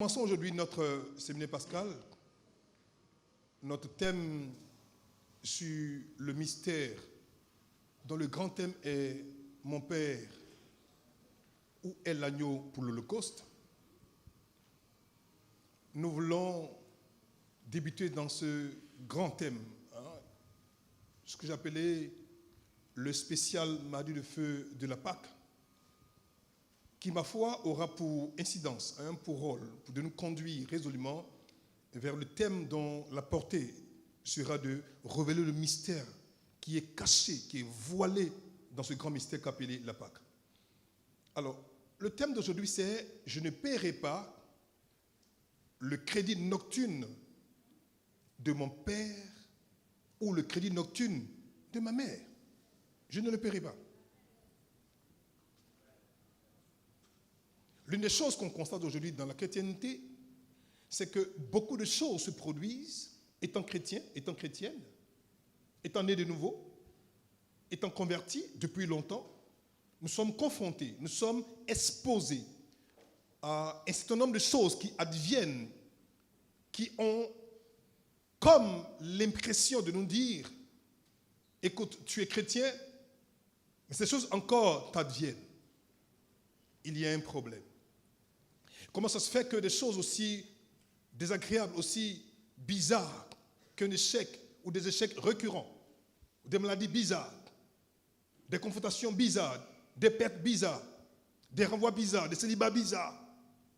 Commençons aujourd'hui notre séminaire pascal. Notre thème sur le mystère, dont le grand thème est « Mon Père, où est l'agneau pour l'Holocauste ?» Nous voulons débuter dans ce grand thème, ce que j'appelais le spécial mardi de feu de la Pâque, qui, ma foi, aura pour incidence, pour rôle, de nous conduire résolument vers le thème dont la portée sera de révéler le mystère qui est caché, qui est voilé dans ce grand mystère qu'appelé la Pâque. Alors, le thème d'aujourd'hui, c'est « Je ne paierai pas le crédit nocturne de mon père ou le crédit nocturne de ma mère. Je ne le paierai pas. » L'une des choses qu'on constate aujourd'hui dans la chrétienté, c'est que beaucoup de choses se produisent étant chrétien, étant chrétienne, étant né de nouveau, étant converti depuis longtemps. Nous sommes confrontés, nous sommes exposés à un certain nombre de choses qui adviennent, qui ont comme l'impression de nous dire « Écoute, tu es chrétien, mais ces choses encore t'adviennent. Il y a un problème. » Comment ça se fait que des choses aussi désagréables, aussi bizarres qu'un échec ou des échecs récurrents, des maladies bizarres, des confrontations bizarres, des pertes bizarres, des renvois bizarres, des célibats bizarres,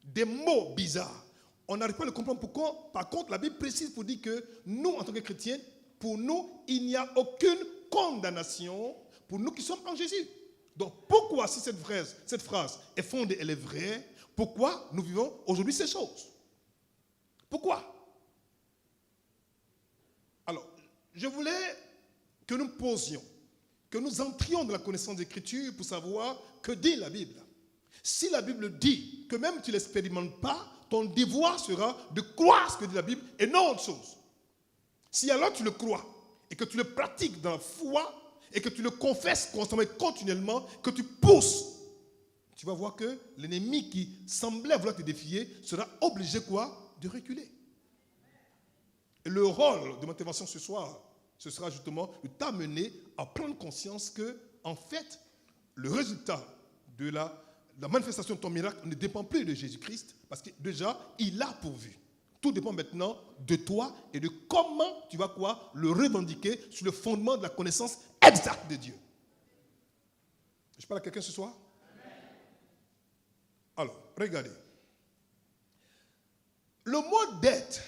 des mots bizarres. On n'arrive pas à le comprendre. Pourquoi? Par contre, la Bible précise pour dire que nous, en tant que chrétiens, pour nous, il n'y a aucune condamnation pour nous qui sommes en Jésus. Donc, pourquoi, si cette phrase est fondée, elle est vraie, pourquoi nous vivons aujourd'hui ces choses? Pourquoi? Alors, je voulais que nous posions, que nous entrions dans la connaissance des Écritures pour savoir que dit la Bible. Si la Bible dit que même tu ne l'expérimentes pas, ton devoir sera de croire ce que dit la Bible et non autre chose. Si alors tu le crois et que tu le pratiques dans la foi et que tu le confesses constamment et continuellement, que tu pousses, tu vas voir que l'ennemi qui semblait vouloir te défier sera obligé quoi? De reculer. Et le rôle de mon intervention ce soir, ce sera justement de t'amener à prendre conscience que, en fait, le résultat de la manifestation de ton miracle ne dépend plus de Jésus-Christ, parce que déjà, il a pourvu. Tout dépend maintenant de toi et de comment tu vas quoi? Le revendiquer sur le fondement de la connaissance exacte de Dieu. Je parle à quelqu'un ce soir? Alors, regardez. Le mot dette,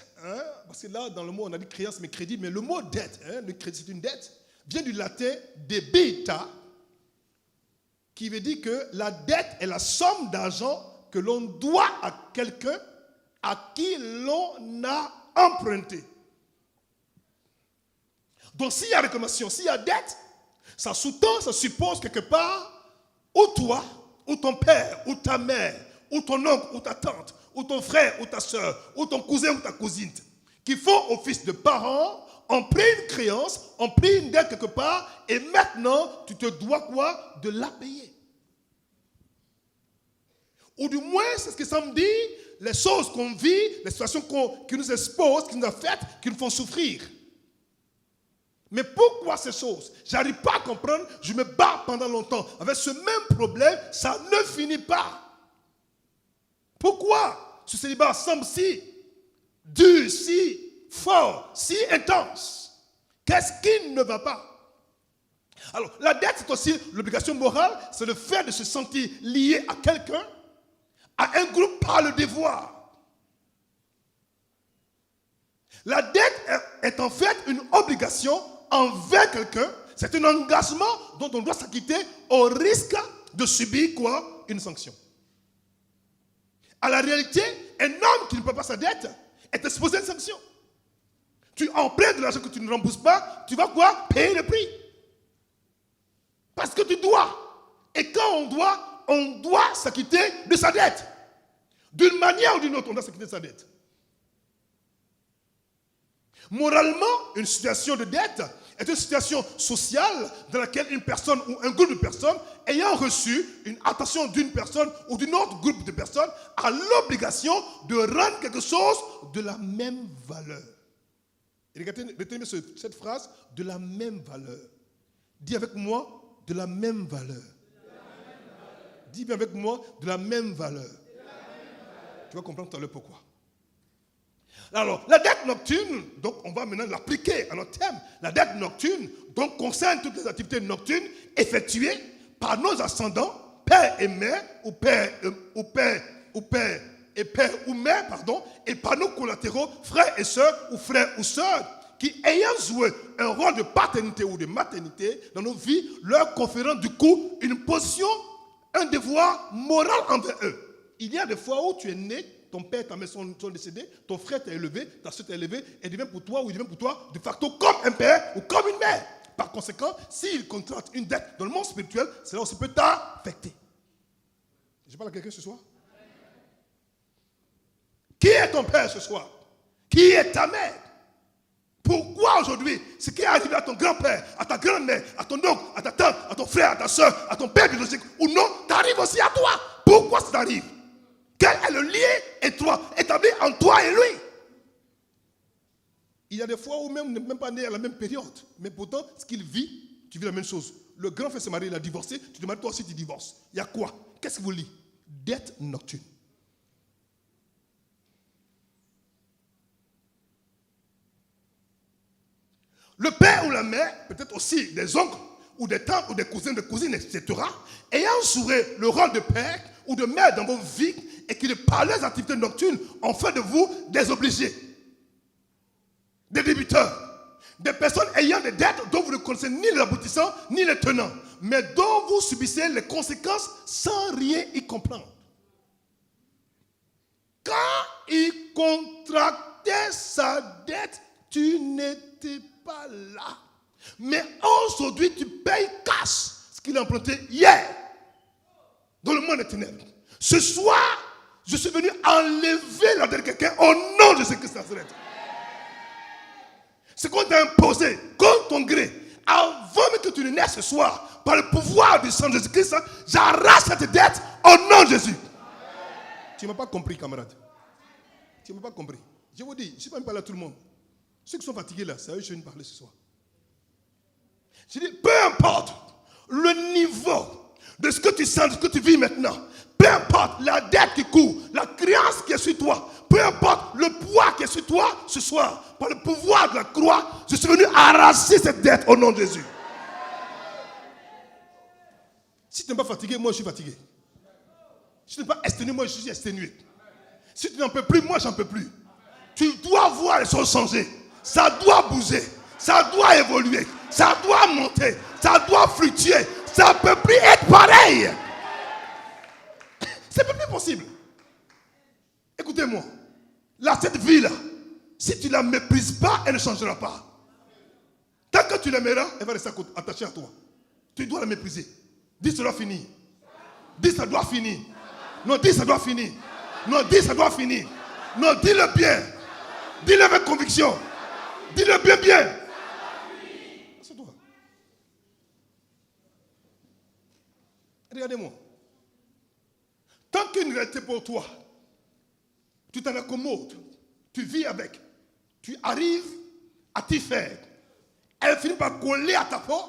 parce que là, dans le mot, on a dit créance, mais crédit, mais le mot dette, le crédit, c'est une dette, vient du latin debita, qui veut dire que la dette est la somme d'argent que l'on doit à quelqu'un à qui l'on a emprunté. Donc, s'il y a réclamation, s'il y a dette, ça sous-tend, ça suppose quelque part, ou toi, ou ton père, ou ta mère, ou ton oncle, ou ta tante, ou ton frère, ou ta soeur, ou ton cousin, ou ta cousine, qui font office de parents, ont pris une créance, ont pris une dette quelque part, et maintenant, tu te dois quoi? De la payer. Ou du moins, c'est ce que ça me dit, les choses qu'on vit, les situations qui nous exposent, qui nous affectent, qui nous font souffrir. Mais pourquoi ces choses? Je n'arrive pas à comprendre, je me bats pendant longtemps. Avec ce même problème, ça ne finit pas. Pourquoi ce célibat semble si dur, si fort, si intense? Qu'est-ce qui ne va pas? Alors, la dette, c'est aussi l'obligation morale, c'est le fait de se sentir lié à quelqu'un, à un groupe par le devoir. La dette est en fait une obligation envers quelqu'un, c'est un engagement dont on doit s'acquitter au risque de subir quoi? Une sanction. À la réalité, un homme qui ne paie pas sa dette est exposé à une sanction. Tu empruntes de l'argent que tu ne rembourses pas, tu vas quoi? Payer le prix. Parce que tu dois. Et quand on doit s'acquitter de sa dette. D'une manière ou d'une autre, on doit s'acquitter de sa dette. Moralement, une situation de dette est une situation sociale dans laquelle une personne ou un groupe de personnes ayant reçu une attention d'une personne ou d'un autre groupe de personnes a l'obligation de rendre quelque chose de la même valeur. Et retenez cette phrase, de la même valeur. Dis avec moi, de la même valeur. Dis bien avec moi, de la même valeur. Tu vas comprendre tout à l'heure pourquoi. Alors, la dette nocturne, donc on va maintenant l'appliquer à notre thème. La dette nocturne, donc concerne toutes les activités nocturnes effectuées par nos ascendants, père et mère, ou père ou mère, pardon, et par nos collatéraux, frères et sœurs, ou frères ou sœurs, qui ayant joué un rôle de paternité ou de maternité dans nos vies, leur conférant du coup une position, un devoir moral envers eux. Il y a des fois où tu es né, ton père et ta mère sont décédés, ton frère t'a élevé, ta soeur t'a élevé, et devient pour toi ou il devient pour toi de facto comme un père ou comme une mère. Par conséquent, s'il contracte une dette dans le monde spirituel, cela aussi peut t'affecter. Je parle à quelqu'un ce soir? Qui est ton père ce soir? Qui est ta mère? Pourquoi aujourd'hui, ce qui est arrivé à ton grand-père, à ta grand-mère, à ton oncle, à ta tante, à ton frère, à ta soeur, à ton père biologique ou non, t'arrive aussi à toi? Pourquoi ça t'arrive? Quel est le lien étroit établi entre toi et lui? Il y a des fois où même on n'est même pas né à la même période, mais pourtant, ce qu'il vit, tu vis la même chose. Le grand frère se marie, il a divorcé, tu demandes toi aussi tu divorces. Il y a quoi? Qu'est-ce que vous lit? Dette nocturne. Le père ou la mère, peut-être aussi des oncles ou des tantes ou des cousins, des cousines, etc., ayant joué le rôle de père ou de mère dans vos vies et qui, par leurs activités nocturnes, ont fait de vous des obligés, des débiteurs, des personnes ayant des dettes dont vous ne connaissez ni les aboutissants ni les tenants, mais dont vous subissez les conséquences sans rien y comprendre. Quand il contractait sa dette, tu n'étais pas là. Mais aujourd'hui, tu payes cash ce qu'il a emprunté hier dans le monde des ténèbres. Ce soir, je suis venu enlever la dette de quelqu'un au nom de Jésus-Christ de Nazareth. Ce qu'on t'a imposé contre ton gré, avant même que tu ne naisses ce soir, par le pouvoir du sang de Jésus-Christ, j'arrache cette dette au nom de Jésus. Tu ne m'as pas compris, camarade. Tu ne m'as pas compris. Je vous dis, je ne suis pas parler à tout le monde. Ceux qui sont fatigués là, c'est à eux que je viens de parler ce soir. Je dis, peu importe le niveau de ce que tu sens, de ce que tu vis maintenant, peu importe la dette qui court, la créance qui est sur toi, peu importe le poids qui est sur toi ce soir, par le pouvoir de la croix, je suis venu arracher cette dette au nom de Jésus. Si tu n'es pas fatigué, moi je suis fatigué. Si tu n'es pas exténué, moi je suis exténué. Si tu n'en peux plus, moi j'en peux plus. Tu dois voir les choses changer. Ça doit bouger. Ça doit évoluer. Ça doit monter. Ça doit fluctuer. Ça ne peut plus être pareil. C'est plus possible. Écoutez-moi. Là, cette vie-là, si tu ne la méprises pas, elle ne changera pas. Tant que tu l'aimeras, elle va rester attachée à toi. Tu dois la mépriser. Dis ça doit finir. Dis ça doit finir. Non, dis ça doit finir. Non, dis ça doit finir. Non, dis-le bien. Dis-le avec conviction. Dis-le bien, bien. C'est toi. Regardez-moi. Tant qu'une réalité pour toi, tu t'en accommodes, tu vis avec, tu arrives à t'y faire, elle finit par coller à ta peau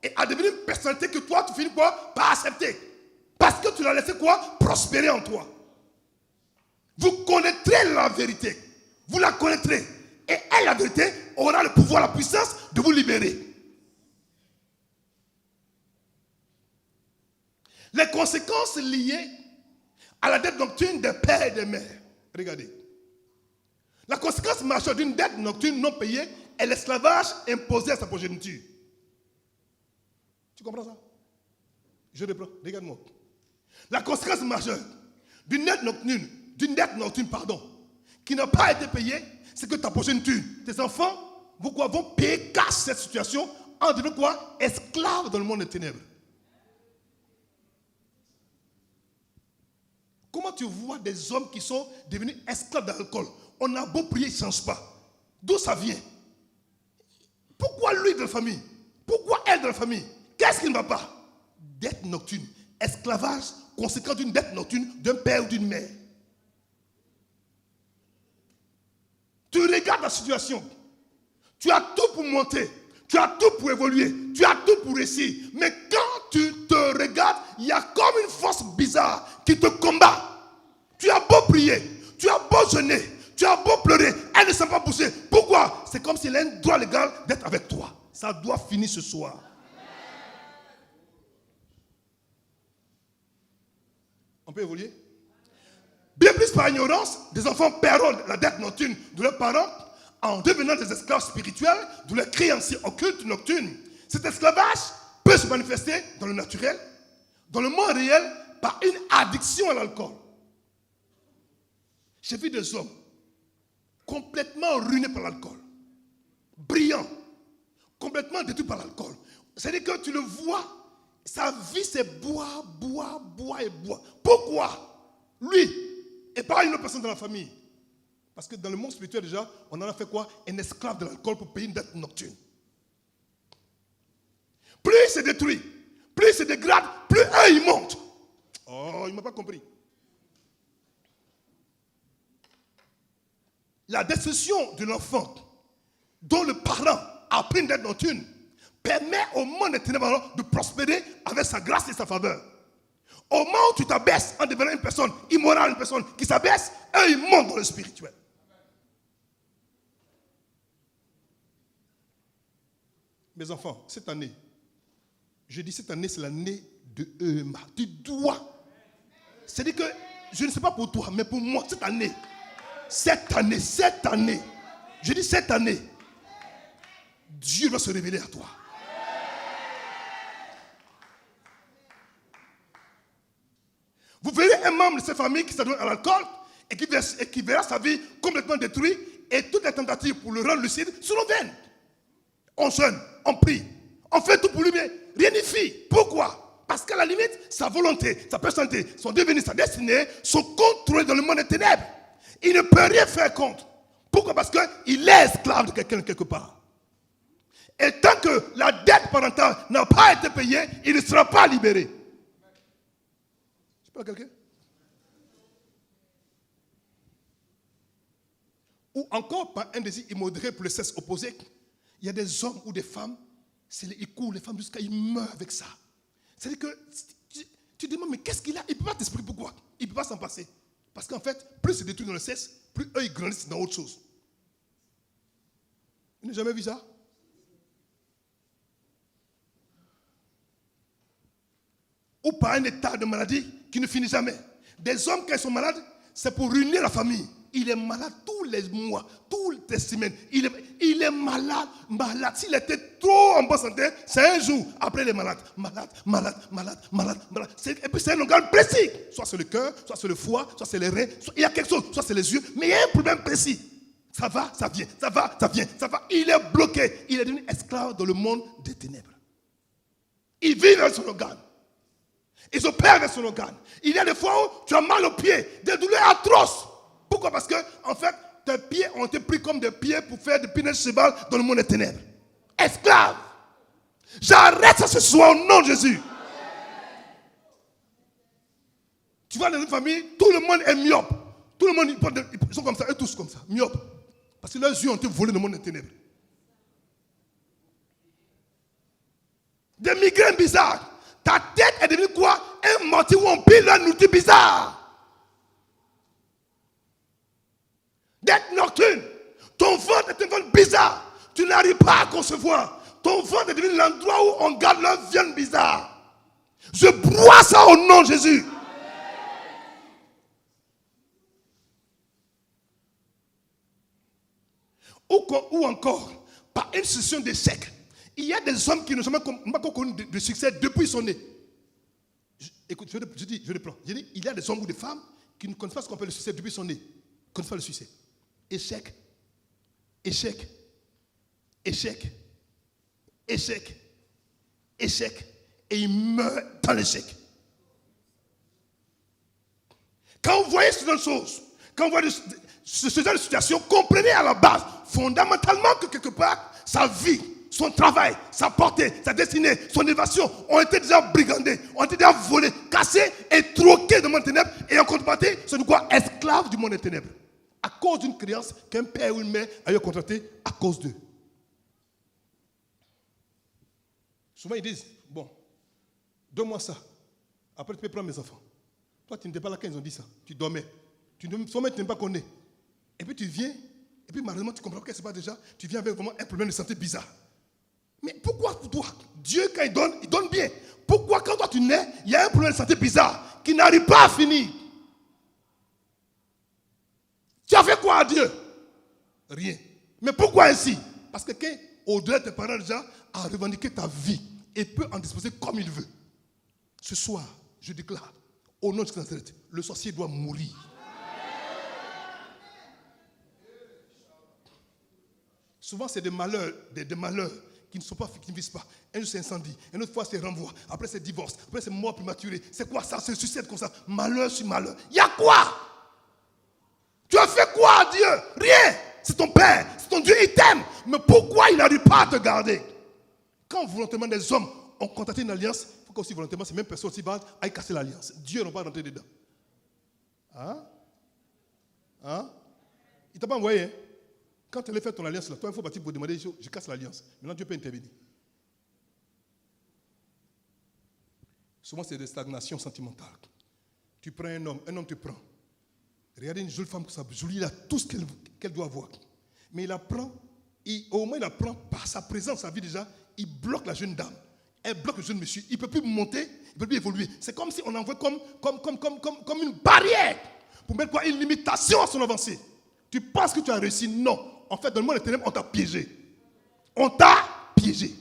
et à devenir une personnalité que toi, tu finis par accepter. Parce que tu l'as laissé quoi? Prospérer en toi. Vous connaîtrez la vérité. Vous la connaîtrez. Et elle, la vérité, aura le pouvoir, la puissance de vous libérer. Les conséquences liées à la dette nocturne des pères et des mères. Regardez. La conséquence majeure d'une dette nocturne non payée est l'esclavage imposé à sa progéniture. Tu comprends ça? Je reprends. Regarde-moi. La conséquence majeure d'une dette nocturne, qui n'a pas été payée, c'est que ta progéniture, tes enfants, vont payer cash cette situation en devenant quoi? Esclaves dans le monde des ténèbres. Comment tu vois des hommes qui sont devenus esclaves d'alcool? On a beau prier, ils ne changent pas. D'où ça vient? Pourquoi lui de la famille? Pourquoi elle de la famille? Qu'est-ce qui ne va pas? Dette nocturne. Esclavage conséquent d'une dette nocturne d'un père ou d'une mère. Tu regardes la situation. Tu as tout pour monter. Tu as tout pour évoluer. Tu as tout pour réussir. Mais quand tu te regardes, il y a comme une force bizarre qui te combat. Tu as beau prier. Tu as beau jeûner. Tu as beau pleurer. Elle ne s'est pas poussée. Pourquoi? C'est comme s'il a un droit légal d'être avec toi. Ça doit finir ce soir. On peut évoluer? Bien plus par ignorance, des enfants perdent la dette nocturne de leurs parents en devenant des esclaves spirituels de leurs créanciers occultes nocturnes. Cet esclavage peut se manifester dans le naturel, dans le monde réel, par une addiction à l'alcool. J'ai vu des hommes complètement ruinés par l'alcool, brillants, complètement détruits par l'alcool. C'est-à-dire que tu le vois, sa vie c'est boire, boire, boire et boire. Pourquoi? Lui et pas une autre personne dans la famille. Parce que dans le monde spirituel déjà, on en a fait quoi? Un esclave de l'alcool pour payer une dette nocturne. Plus il se détruit, plus il se dégrade, plus eux ils montent. Oh, il ne m'a pas compris. La destruction de l'enfant dont le parent a pris une dette nocturne permet au monde des ténèbres de prospérer avec sa grâce et sa faveur. Au moment où tu t'abaisses en devenant une personne immorale, une personne qui s'abaisse, eux ils montent dans le spirituel. Mes enfants, cette année, je dis cette année, c'est l'année de Euma. Tu dois. C'est-à-dire que, je ne sais pas pour toi, mais pour moi, cette année, je dis cette année, Dieu va se révéler à toi. Vous verrez un membre de cette famille qui s'adonne à l'alcool et qui verra sa vie complètement détruite et toutes les tentatives pour le rendre lucide seront vaines. On jeûne, on prie, on fait tout pour lui, mais rien n'y fit. Pourquoi? Parce qu'à la limite, sa volonté, sa personnalité, son devenir, sa destinée sont contrôlés dans le monde des ténèbres. Il ne peut rien faire contre. Pourquoi? Parce qu'il est esclave de quelqu'un quelque part. Et tant que la dette parentale n'a pas été payée, il ne sera pas libéré. Je parle à quelqu'un? Ou encore par un désir immodéré pour le sexe opposé. Il y a des hommes ou des femmes, ils courent les femmes jusqu'à ils meurent avec ça. C'est-à-dire que tu te demandes, mais qu'est-ce qu'il a? Il ne peut pas t'expliquer pourquoi. Il ne peut pas s'en passer. Parce qu'en fait, plus c'est détruit dans le sexe, plus eux ils grandissent dans autre chose. Vous n'avez jamais vu ça? Ou par un état de maladie qui ne finit jamais. Des hommes, quand ils sont malades, c'est pour ruiner la famille. Il est malade tous les mois, toutes les semaines. Il est malade. S'il était trop en bonne santé, c'est un jour. Après, il est malade. Malade. Et puis, c'est un organe précis. Soit c'est le cœur, soit c'est le foie, soit c'est les reins. Il y a quelque chose, soit c'est les yeux. Mais il y a un problème précis. Ça va, ça vient, ça va, ça vient, ça va. Il est bloqué. Il est devenu esclave dans le monde des ténèbres. Il vit dans son organe. Ils opèrent avec son organe. Il y a des fois où tu as mal aux pieds, des douleurs atroces. Pourquoi? Parce que, en fait, tes pieds ont été pris comme des pieds pour faire des pinèdes cheval dans le monde des ténèbres. Esclave. J'arrête ça ce soir au nom de Jésus. Tu vois, dans une famille, tout le monde est myope. Tout le monde, ils sont comme ça, eux tous comme ça, myopes. Parce que leurs yeux ont été volés dans le monde des ténèbres. Des migraines bizarres. Ta tête est devenue quoi? Un mortier où on pile un outil bizarre. Dette nocturne. Ton ventre est un ventre bizarre. Tu n'arrives pas à concevoir. Ton ventre est devenu l'endroit où on garde leur viande bizarre. Je broie ça au nom de Jésus. Ou encore, par une succession d'échecs. Il y a des hommes qui ne sont pas connus de succès depuis son nez. Écoute, je reprends. Je dis, il y a des hommes ou des femmes qui ne connaissent pas ce qu'on appelle le succès depuis son nez. Ils ne connaissent pas le succès. Échec. Et il meurt dans l'échec. Quand vous voyez ce genre de choses, quand vous voyez ce genre de situation, comprenez à la base, fondamentalement, que quelque part, sa vie son travail, sa portée, sa destinée, son évasion ont été déjà brigandés, ont été déjà volés, cassés et troqués dans le monde des ténèbres. Et en contrepartie, c'est quoi? Esclaves du monde des ténèbres. À cause d'une créance qu'un père ou une mère a eu contractée à cause d'eux. Souvent ils disent, bon, donne-moi ça. Après tu peux prendre mes enfants. Toi tu n'étais pas là quand ils ont dit ça. Tu dormais. Sûrement tu n'aimes pas qu'on est. Et puis tu viens. Et puis malheureusement, tu comprends que ce n'est pas déjà, tu viens avec vraiment un problème de santé bizarre. Mais pourquoi pour toi, Dieu, quand il donne bien. Pourquoi quand toi tu nais, il y a un problème de santé bizarre qui n'arrive pas à finir? Tu as fait quoi à Dieu? Rien. Mais pourquoi ainsi? Parce que quand au-delà de tes parents déjà a revendiqué ta vie et peut en disposer comme il veut. Ce soir, je déclare, au nom de Jésus Nazareth, le sorcier doit mourir. Souvent, c'est des malheurs qui ne sont pas, qui ne visent pas. Un jour, c'est incendie. Une autre fois, c'est renvoi. Après, c'est divorce. Après, c'est mort prématurée. C'est quoi ça? C'est suicide comme ça. Malheur sur malheur. Il y a quoi? Tu as fait quoi à Dieu? Rien. C'est ton Père. C'est ton Dieu. Il t'aime. Mais pourquoi il n'arrive pas à te garder? Quand volontairement des hommes ont contacté une alliance, il faut qu'aussi volontairement ces mêmes personnes aussi aillent casser l'alliance. Dieu n'a pas rentré dedans. Hein? Il t'a pas envoyé, hein? Quand tu allais faire ton alliance, là, toi, il faut partir pour demander, je casse l'alliance. Maintenant, Dieu peut intervenir. Souvent, c'est des stagnations sentimentales. Tu prends un homme te prend. Regardez une jolie femme comme ça, jolie, il a tout ce qu'elle doit avoir. Mais il la prend, au moins il la prend par sa présence, sa vie déjà, il bloque la jeune dame. Elle bloque le jeune monsieur. Il ne peut plus monter, il ne peut plus évoluer. C'est comme si on envoie comme une barrière pour mettre quoi? Une limitation à son avancée. Tu penses que tu as réussi? Non. En fait, dans le monde des ténèbres, on t'a piégé. On t'a piégé.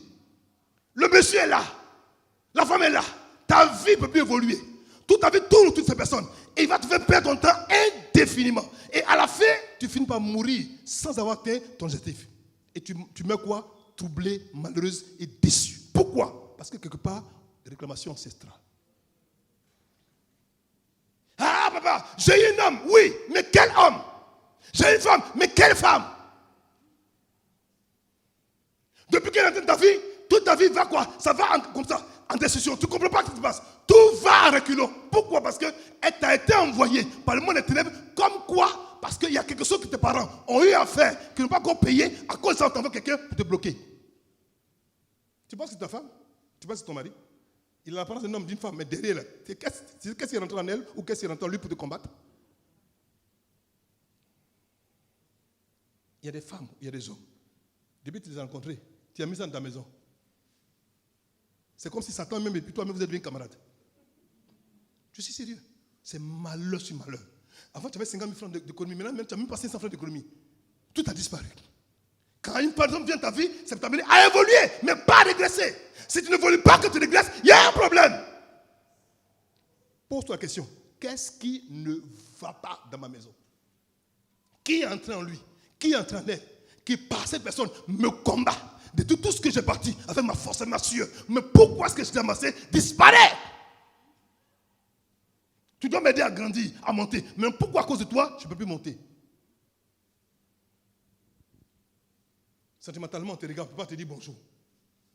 Le monsieur est là. La femme est là. Ta vie ne peut plus évoluer. Toute ta vie tourne autour de ces personnes. Et il va te faire perdre ton temps indéfiniment. Et à la fin, tu finis par mourir sans avoir atteint ton objectif. Et tu meurs quoi? Troublé, malheureuse et déçue. Pourquoi? Parce que quelque part, réclamation ancestrale. Ah papa, j'ai eu un homme. Oui, mais quel homme? J'ai une femme, mais quelle femme? Depuis qu'elle est dans ta vie, toute ta vie va quoi? Ça va comme ça, en décision. Tu ne comprends pas ce qui se passe. Tout va à reculons. Pourquoi? Parce qu'elle t'a été envoyée par le monde des ténèbres. Comme quoi? Parce qu'il y a quelque chose que tes parents ont eu à faire, qu'ils n'ont pas encore payé, à cause de ça, on t'envoie quelqu'un pour te bloquer. Tu penses que c'est ta femme? Tu penses que c'est ton mari? Il a l'apparence d'un homme, d'une femme, mais derrière, qu'est-ce qui est rentré en elle ou qu'est-ce qui est rentré en lui pour te combattre? Il y a des femmes, il y a des hommes. Depuis que tu les as rencontrés, tu as mis ça dans ta maison. C'est comme si Satan même et puis toi-même vous êtes devenus camarades. Je suis sérieux. C'est malheur sur malheur. Avant tu avais 50 000 francs d'économie, maintenant tu n'as même pas 500 francs d'économie. Tout a disparu. Quand une personne vient dans ta vie, c'est pour t'amener à évoluer, mais pas à régresser. Si tu ne évolues pas, que tu régresses, il y a un problème. Pose-toi la question. Qu'est-ce qui ne va pas dans ma maison? Qui est entré en lui? Qui est entré en elle? Qui par cette personne me combat de tout ce que j'ai parti avec ma force et ma sueur. Mais pourquoi est-ce que je t'ai amassé disparaît? Tu dois m'aider à grandir, à monter. Mais pourquoi à cause de toi, je ne peux plus monter? Sentimentalement, on te regarde, on ne peut pas te dire bonjour.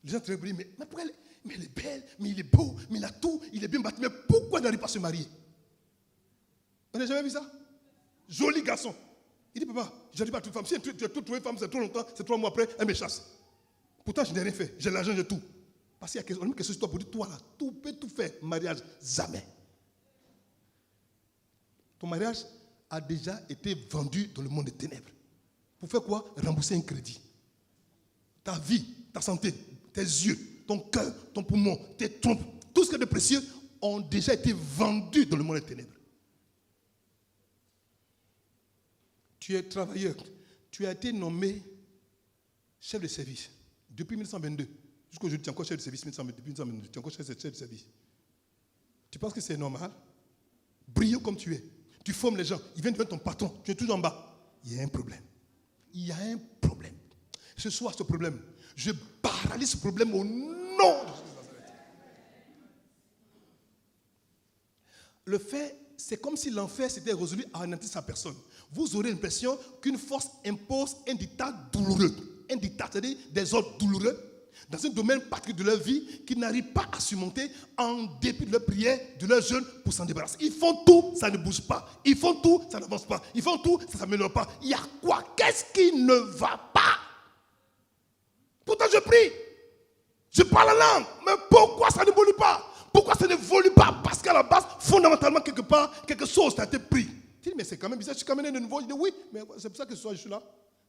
Les gens te regardent, mais pourquoi elle est belle, mais il est beau, mais il a tout, il est bien bâti. Mais pourquoi il n'arrive pas à se marier? On n'a jamais vu ça? Joli garçon. Il dit, papa, je n'arrive pas à trouver femme. Si tu as tout trouvé femme, c'est trop longtemps, c'est 3 mois après, elle me chasse. Pourtant, je n'ai rien fait. J'ai l'argent, j'ai tout. Parce qu'il y a quelque chose sur toi pour dire, toi là, tout peut tout faire. Mariage, jamais. Ton mariage a déjà été vendu dans le monde des ténèbres. Pour faire quoi? Rembourser un crédit. Ta vie, ta santé, tes yeux, ton cœur, ton poumon, tes trompes, tout ce qui est de précieux ont déjà été vendus dans le monde des ténèbres. Tu es travailleur. Tu as été nommé chef de service. Depuis 1922. Jusqu'aujourd'hui, tu es encore chef de service. Depuis 1922, tu es encore chef de service. Tu penses que c'est normal? Brillant comme tu es. Tu formes les gens. Ils viennent devenir ton patron. Tu es toujours en bas. Il y a un problème. Il y a un problème. Ce soir, ce problème, je paralyse ce problème au nom de Jésus de Nazareth. Le fait, c'est comme si l'enfer s'était résolu à anéantir sa personne. Vous aurez l'impression qu'une force impose un dictat douloureux. un dictat, c'est-à-dire des ordres douloureux, dans un domaine particulier de leur vie qu'ils n'arrivent pas à surmonter en dépit de leur prière, de leur jeûne pour s'en débarrasser. Ils font tout, ça ne bouge pas. Ils font tout, ça n'avance pas. Ils font tout, ça ne s'améliore pas. Il y a quoi? Qu'est-ce qui ne va pas? Pourtant je prie, je parle la langue, mais pourquoi ça n'évolue pas? Pourquoi ça n'évolue pas? Parce qu'à la base, fondamentalement, quelque part, quelque chose a été pris. Tu dis, mais c'est quand même bizarre, je suis quand même né de nouveau. Je dis, oui, mais c'est pour ça que ce soir je suis là,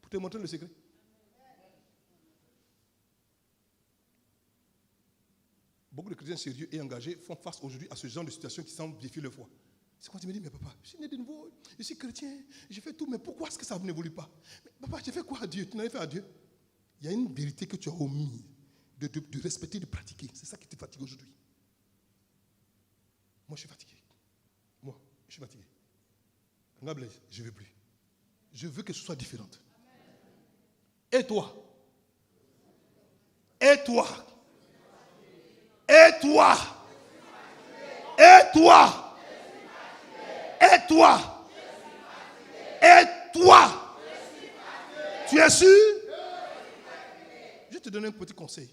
pour te montrer le secret. Beaucoup de chrétiens sérieux et engagés font face aujourd'hui à ce genre de situation qui semble défier leur foi. C'est quand tu me dis, mais papa, je suis né de nouveau, je suis chrétien, je fais tout, mais pourquoi est-ce que ça n'évolue pas? Mais papa, j'ai fait quoi à Dieu? Tu n'avais fait à Dieu? Il y a une vérité que tu as omis de respecter, de pratiquer. C'est ça qui te fatigue aujourd'hui. Moi, je suis fatigué. Moi, je suis fatigué. Blaise, je ne veux plus. Je veux que ce soit différent. Et toi? Et toi? Et toi? Et toi? Et toi? Et toi? Tu es sûr? Je vais te donner un petit conseil.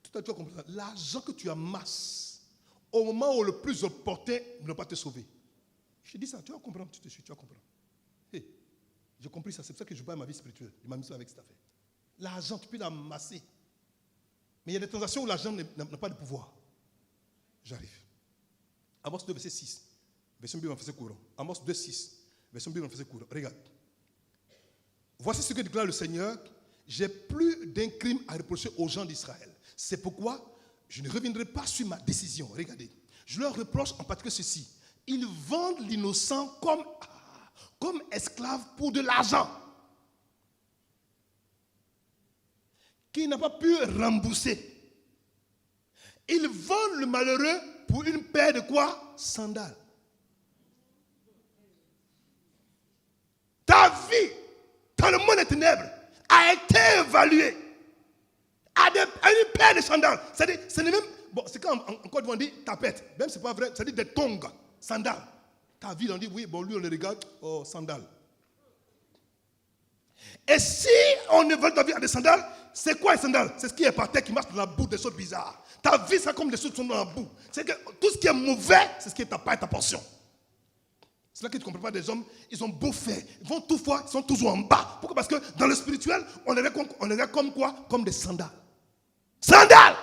Tout à l'heure, tu as compris ça. L'argent que tu amasses au moment où le plus opportun ne va pas te sauver. Je te dis ça, tu vas comprendre, tu vas comprendre. Hey, j'ai compris ça, c'est pour ça que je parle de ma vie spirituelle. Je m'amuse avec cette affaire. L'argent, tu peux l'amasser. Mais il y a des transactions où l'argent n'a pas de pouvoir. J'arrive. Amos 2, verset 6. Version Bible en français courant. Amos 2, 6. Version Bible en français courant. Regarde. Voici ce que déclare le Seigneur. J'ai plus d'un crime à reprocher aux gens d'Israël. C'est pourquoi je ne reviendrai pas sur ma décision. Regardez. Je leur reproche en particulier ceci. Ils vendent l'innocent comme esclave pour de l'argent qui n'a pas pu rembourser. Ils vendent le malheureux pour une paire de quoi? Sandales. Ta vie dans le monde des ténèbres a été évaluée à une paire de sandales. C'est-à-dire, ce n'est même, bon, c'est quand en Côte d'Ivoire on dit tapette, même c'est pas vrai, c'est-à-dire des tongs, sandales. Ta vie, on dit, oui, bon, lui on le regarde, oh, sandales. Et si on évalue ta vie à des sandales, c'est quoi les sandales? C'est ce qui est par terre qui marche dans la boue, des choses bizarres. Ta vie, c'est comme des choses qui sont dans la boue. C'est que tout ce qui est mauvais, c'est ce qui est ta part et ta portion. C'est là que tu ne comprends pas des hommes, ils ont beau faire, ils vont tout fois, ils sont toujours en bas. Pourquoi? Parce que dans le spirituel, on les regarde comme quoi? Comme des sandales. Sandales!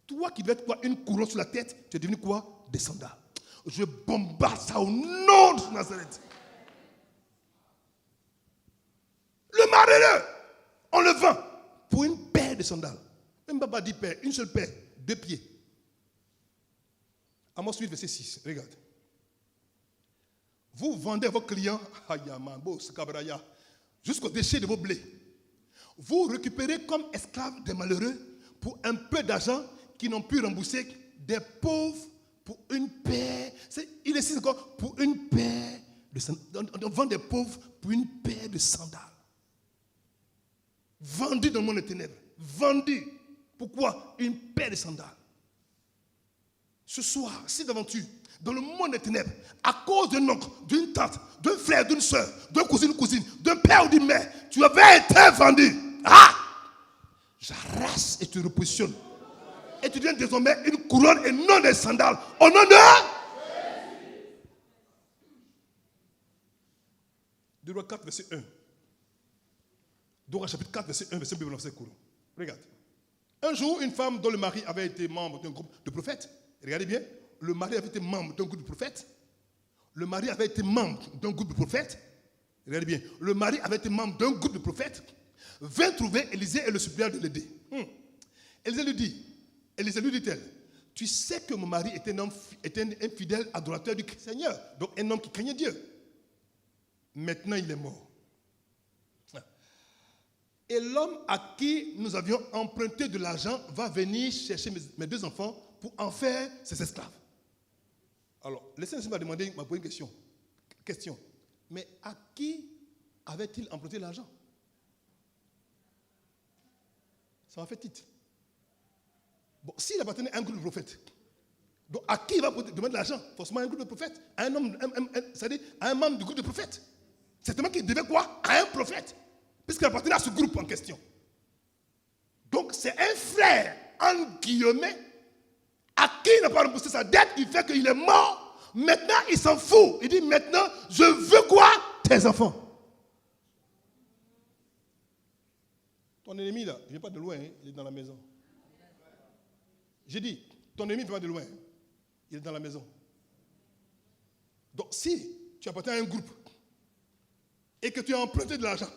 Toi qui devais être quoi? Une couronne sur la tête, tu es devenu quoi? Des sandales. Je bombarde ça au nom de Nazareth. Le malheureux, on le vend pour une paire de sandales. Même pas 10 paires, une seule paire, 2 pieds. Amos 8, verset 6, regarde. Vous vendez à vos clients jusqu'au déchet de vos blés. Vous récupérez comme esclaves des malheureux pour un peu d'argent qui n'ont pu rembourser, des pauvres pour une paire. Il est ici encore pour une paire de sandales. On vend des pauvres pour une paire de sandales. Vendu dans le monde des ténèbres. Vendu. Pourquoi? Une paire de sandales. Ce soir, si d'aventure, dans le monde des ténèbres, à cause d'un oncle, d'une tante, d'un frère, d'une soeur, d'un cousine, d'un père ou d'une mère, tu avais été vendu. Ah! J'arrache et tu repositionnes. Et tu deviens désormais une couronne et non des sandales. Au nom de... 2 Rois 4, verset 1. 2 Rois chapitre 4, verset 1, verset Bible, verset courant. Regarde. Un jour, une femme dont le mari avait été membre d'un groupe de prophètes. Regardez bien, le mari avait été membre d'un groupe de prophètes. Le mari avait été membre d'un groupe de prophètes. Regardez bien, le mari avait été membre d'un groupe de prophètes. Vint trouver Élisée et le supplia de l'aider. Élisée lui dit-elle, tu sais que mon mari était un fidèle adorateur du Seigneur, donc un homme qui craignait Dieu. Maintenant, il est mort. Et l'homme à qui nous avions emprunté de l'argent va venir chercher mes 2 enfants pour en faire ses esclaves. Alors, laissez-moi demander, m'a posé une question. Mais à qui avait-il emprunté l'argent? Ça m'a fait titre. Bon, s'il appartenait à un groupe de prophètes, Donc, à qui il va demander de l'argent? Forcément, à un groupe de prophètes. À un homme, c'est-à-dire à un membre du groupe de prophètes. Certainement qu'il devait quoi? À un prophète. Puisqu'il appartenait à ce groupe en question. Donc, c'est un frère, en guillemets, à qui il n'a pas remboursé sa dette, qui fait qu'il est mort. Maintenant, il s'en fout. Il dit, maintenant, je veux quoi? Tes enfants. Ton ennemi, là, il ne vient pas de loin, hein, il est dans la maison. J'ai dit, ton ennemi ne vient pas de loin, hein, il est dans la maison. Donc, si tu appartiens à un groupe et que tu as emprunté de l'argent,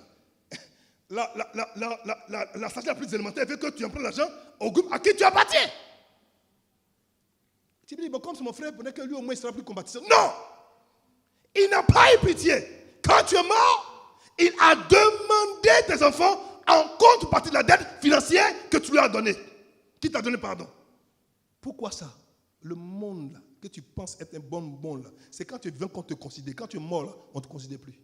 la stratégie la plus élémentaire fait que tu empruntes l'argent au groupe à qui tu appartiens. Tu me dis, bon, comme c'est mon frère, peut-être que lui au moins il sera plus combatif. Non! Il n'a pas eu pitié. Quand tu es mort, il a demandé tes enfants en contrepartie de la dette financière que tu lui as donnée. Qui t'a donné pardon? Pourquoi ça? Le monde là, que tu penses être un bon monde, là, c'est quand tu es vivant qu'on te considère. Quand tu es mort, là, on ne te considère plus.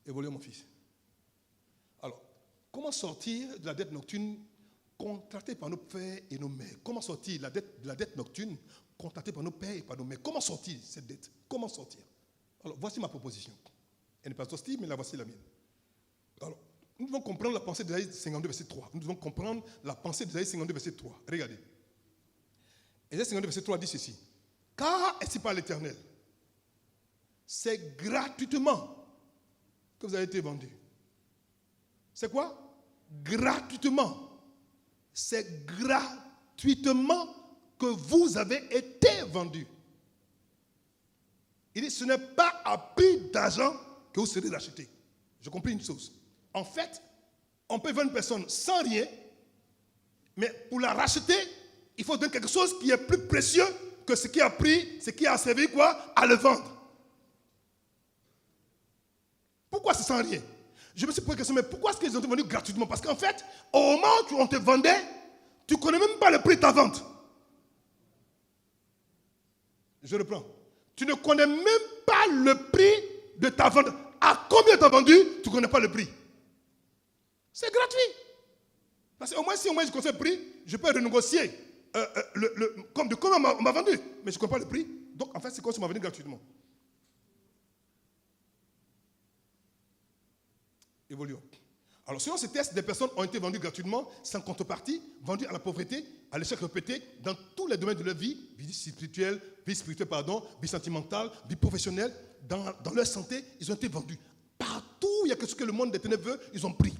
Évolue mon fils. Alors, comment sortir de la dette nocturne contractée par nos pères et nos mères? Comment sortir de la dette nocturne contractée par nos pères et par nos mères? Comment sortir cette dette? Comment sortir? Alors, voici ma proposition. Elle n'est pas hostile, mais la voici la mienne. Alors, nous devons comprendre la pensée d'Ésaïe 52, verset 3. Nous devons comprendre la pensée d'Ésaïe 52, verset 3. Regardez. Ésaïe 52, verset 3 dit ceci. Car ainsi par l'Éternel, c'est gratuitement que vous avez été vendus. C'est quoi? Gratuitement. C'est gratuitement que vous avez été vendus. Il dit, ce n'est pas à prix d'argent que vous serez rachetés. Je comprends une chose. En fait, on peut vendre une personne sans rien, mais pour la racheter, il faut donner quelque chose qui est plus précieux que ce qui a pris, ce qui a servi quoi? À le vendre. Pourquoi c'est sans rien? Je me suis posé la question, mais pourquoi est-ce qu'ils ont été vendus gratuitement? Parce qu'en fait, au moment où on te vendait, tu ne connais même pas le prix de ta vente. Je reprends. Tu ne connais même pas le prix de ta vente. À combien tu as vendu, tu ne connais pas le prix. C'est gratuit. Parce qu'au moins, si je connais le prix, je peux renégocier comme de combien on m'a vendu. Mais je ne connais pas le prix. Donc, en fait, c'est comme si on m'a vendu gratuitement. Évoluons. Alors, selon ces tests, des personnes ont été vendues gratuitement, sans contrepartie, vendues à la pauvreté, à l'échec répété, dans tous les domaines de leur vie, vie spirituelle, vie sentimentale, vie professionnelle, dans leur santé, ils ont été vendus. Partout, il y a ce que le monde des ténèbres veut, ils ont pris.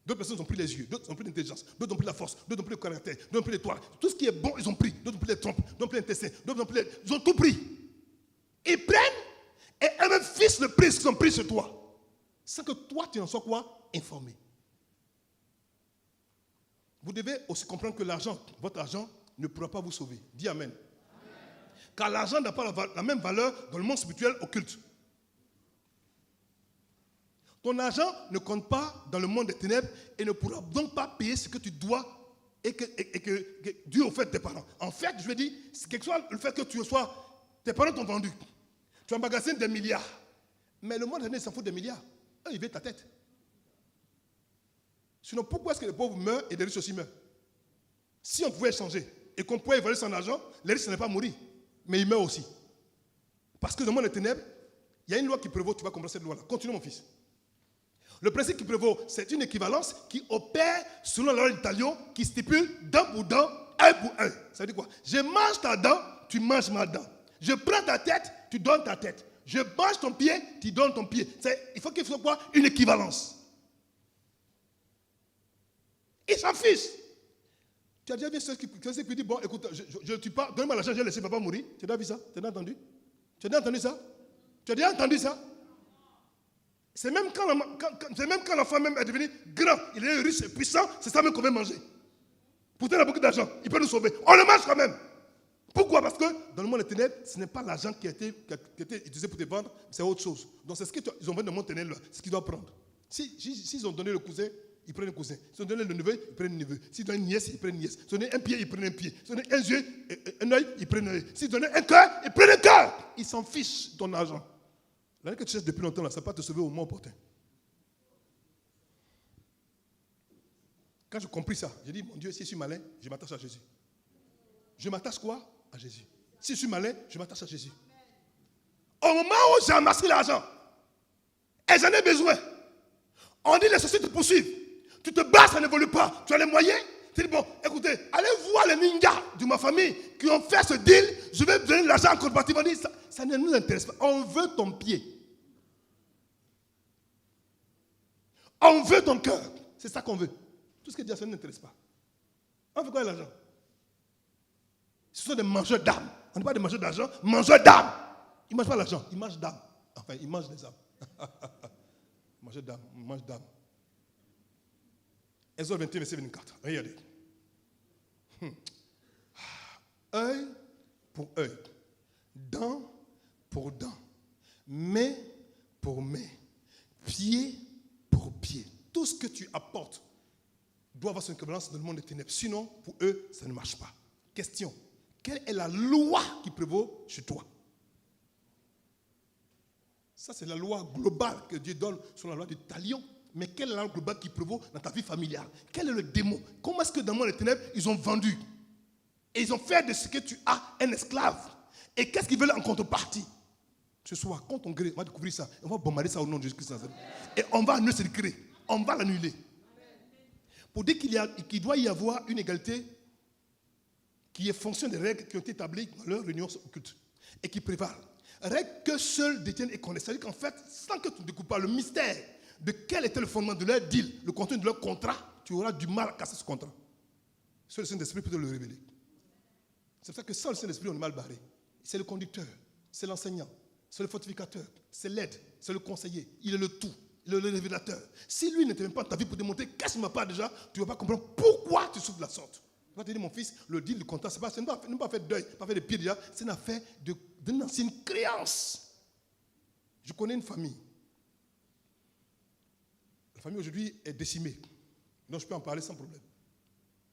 D'autres personnes ont pris les yeux, d'autres ont pris l'intelligence, d'autres ont pris la force, d'autres ont pris le caractère, d'autres ont pris l'étoile. Tout ce qui est bon, ils ont pris. D'autres ont pris les trompes, d'autres ont pris l'intestin, d'autres ont pris ils ont tout pris. Ils prennent et eux-mêmes fixent le prix qu'ils ont pris sur toi. Sans que toi, tu en sois quoi? Informé. Vous devez aussi comprendre que l'argent, votre argent, ne pourra pas vous sauver. Dis Amen. Amen. Car l'argent n'a pas la même valeur dans le monde spirituel occulte. Ton argent ne compte pas dans le monde des ténèbres et ne pourra donc pas payer ce que tu dois et que Dieu a offert tes parents. En fait, je veux dire, c'est quelque chose, le fait que tu reçois, tes parents t'ont vendu. Tu emmagasines des milliards. Mais le monde des ténèbres s'en fout des milliards. Eux, ils veulent ta tête. Sinon, pourquoi est-ce que les pauvres meurent et les riches aussi meurent? Si on pouvait changer et qu'on pouvait voler son argent, les riches ne pas mourir. Mais ils meurent aussi. Parce que dans le monde des ténèbres, il y a une loi qui prévaut, tu vas comprendre cette loi-là. Continue mon fils. Le principe qui prévaut, c'est une équivalence qui opère selon la loi du talion qui stipule dent pour dent, œil pour œil. Ça veut dire quoi? Je mange ta dent, tu manges ma dent. Je prends ta tête, tu donnes ta tête. Je mange ton pied, tu donnes ton pied. Il faut qu'il soit quoi? Une équivalence. Ils s'en fichent. Tu as déjà vu ceux qui disent, bon, écoute, je ne tue pas, donne-moi l'argent, je vais laisser papa mourir. Tu as déjà vu ça? Tu as déjà entendu? Tu as déjà entendu ça? Tu as déjà entendu ça? C'est même quand l'enfant même est devenu grand, il est riche et puissant, c'est ça même qu'on veut manger. Pourtant, il a beaucoup d'argent, il peut nous sauver. On le mange quand même. Pourquoi? Parce que dans le monde des ténèbres, ce n'est pas l'argent qui a été utilisé pour te vendre, c'est autre chose. Donc c'est ce qu'ils ont vendu dans le monde des ténèbres, c'est ce qu'ils doivent prendre. S'ils ont donné le cousin, ils prennent le cousin. S'ils ont donné le neveu, ils prennent le neveu. S'ils donnent une nièce, ils prennent une nièce. S'ils ont donné un pied, ils prennent un pied. S'ils ont donné un yeux, un œil, ils prennent un œil. S'ils ont donné un cœur, ils prennent un cœur. Ils s'en fichent de ton argent. L'année que tu cherches depuis longtemps, là, ça ne va pas te sauver au moment opportun. Quand j'ai compris ça, j'ai dit, mon Dieu, si je suis malin, je m'attache à Jésus. Je m'attache quoi? À Jésus. Si je suis malin, je m'attache à Jésus. Au moment où j'ai amassé l'argent, et j'en ai besoin, on dit les sociétés te poursuivent. Tu te bats, ça n'évolue pas. Tu as les moyens. Tu dis, bon, écoutez, allez voir les ninjas de ma famille qui ont fait ce deal. Je vais donner l'argent en contrepartie. Ils vont dire, ça ne nous intéresse pas. On veut ton pied. On veut ton cœur. C'est ça qu'on veut. Tout ce que Dieu, ça ne nous intéresse pas. On veut quoi l'argent? Ce sont des mangeurs d'âme. On n'est pas des mangeurs d'argent, mangeurs d'âme. Ils ne mangent pas l'argent, ils mangent d'âme. Enfin, ils mangent des âmes. Mangeurs d'âme, ils mangent d'âme. Exode 21, verset 24. Regardez. Œil pour œil, dent pour dent, main pour main, pied pour pied. Tout ce que tu apportes doit avoir son équivalence dans le monde des ténèbres. Sinon, pour eux, ça ne marche pas. Question. Quelle est la loi qui prévaut chez toi? Ça, c'est la loi globale que Dieu donne sur la loi du talion. Mais quelle est la loi globale qui prévaut dans ta vie familiale? Quel est le démon? Comment est-ce que dans le monde des ténèbres, ils ont vendu? Et ils ont fait de ce que tu as un esclave. Et qu'est-ce qu'ils veulent en contrepartie? Ce soir, quand on va découvrir ça, on va bombarder ça au nom de Jésus-Christ. Et on va annuler ce décret. On va l'annuler. Pour dire qu'il doit y avoir une égalité qui est fonction des règles qui ont été établies dans leur réunion occulte et qui prévalent. Règles que seuls détiennent et connaissent. C'est-à-dire qu'en fait, sans que tu ne découvres pas le mystère de quel était le fondement de leur deal, le contenu de leur contrat, tu auras du mal à casser ce contrat. Seul le Saint-Esprit peut te le révéler. C'est pour ça que sans le Saint-Esprit, on est mal barré. C'est le conducteur, c'est l'enseignant, c'est le fortificateur, c'est l'aide, c'est le conseiller. Il est le tout, il est le révélateur. Si lui n'était même pas dans ta vie pour te montrer qu'est-ce qui ne va pas déjà, tu ne vas pas comprendre pourquoi tu souffres de la sorte. Tu vas te dire, mon fils, le deal du contrat, ce n'est pas fait de deuil, pas fait de pied déjà, c'est une affaire d'une ancienne créance. Je connais une famille. La famille aujourd'hui est décimée. Donc je peux en parler sans problème.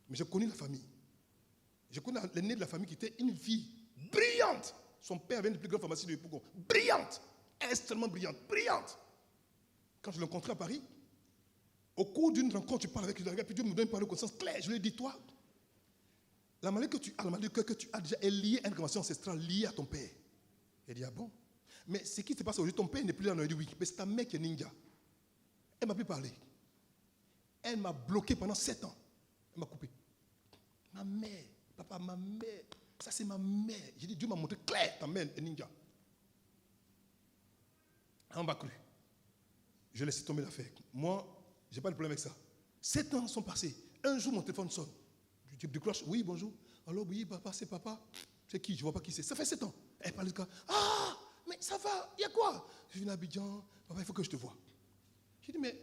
Mais je connais la famille. Je connais l'aîné de la famille qui était une fille brillante. Son père avait une des plus grandes pharmacies de Yopougon. Brillante. Extrêmement brillante. Brillante. Quand je l'ai rencontré à Paris, au cours d'une rencontre, je parle avec lui, puis Dieu me donne une parole de conscience claire. Je lui ai dit, toi, la maladie que tu as, la maladie que tu as déjà est liée à une convention ancestrale liée à ton père. Elle dit, ah bon? Mais ce qui se passe aujourd'hui, ton père n'est plus là. Elle dit, oui, mais c'est ta mère qui est ninja. Elle m'a plus parlé. Elle m'a bloqué pendant 7 ans. Elle m'a coupé. Ma mère, papa, ma mère, ça c'est ma mère. J'ai dit, Dieu m'a montré clair, ta mère est ninja. On m'a cru. Je laisse tomber l'affaire. Moi, je n'ai pas de problème avec ça. 7 ans sont passés. Un jour, mon téléphone sonne. Je décroche. Oui, bonjour. Alors, oui, papa, c'est papa. C'est qui? Je ne vois pas qui c'est. Ça fait 7 ans. Elle parle de quoi? Ah, mais ça va, il y a quoi? Je viens d'Abidjan. Papa, il faut que je te vois. J'ai dit, mais,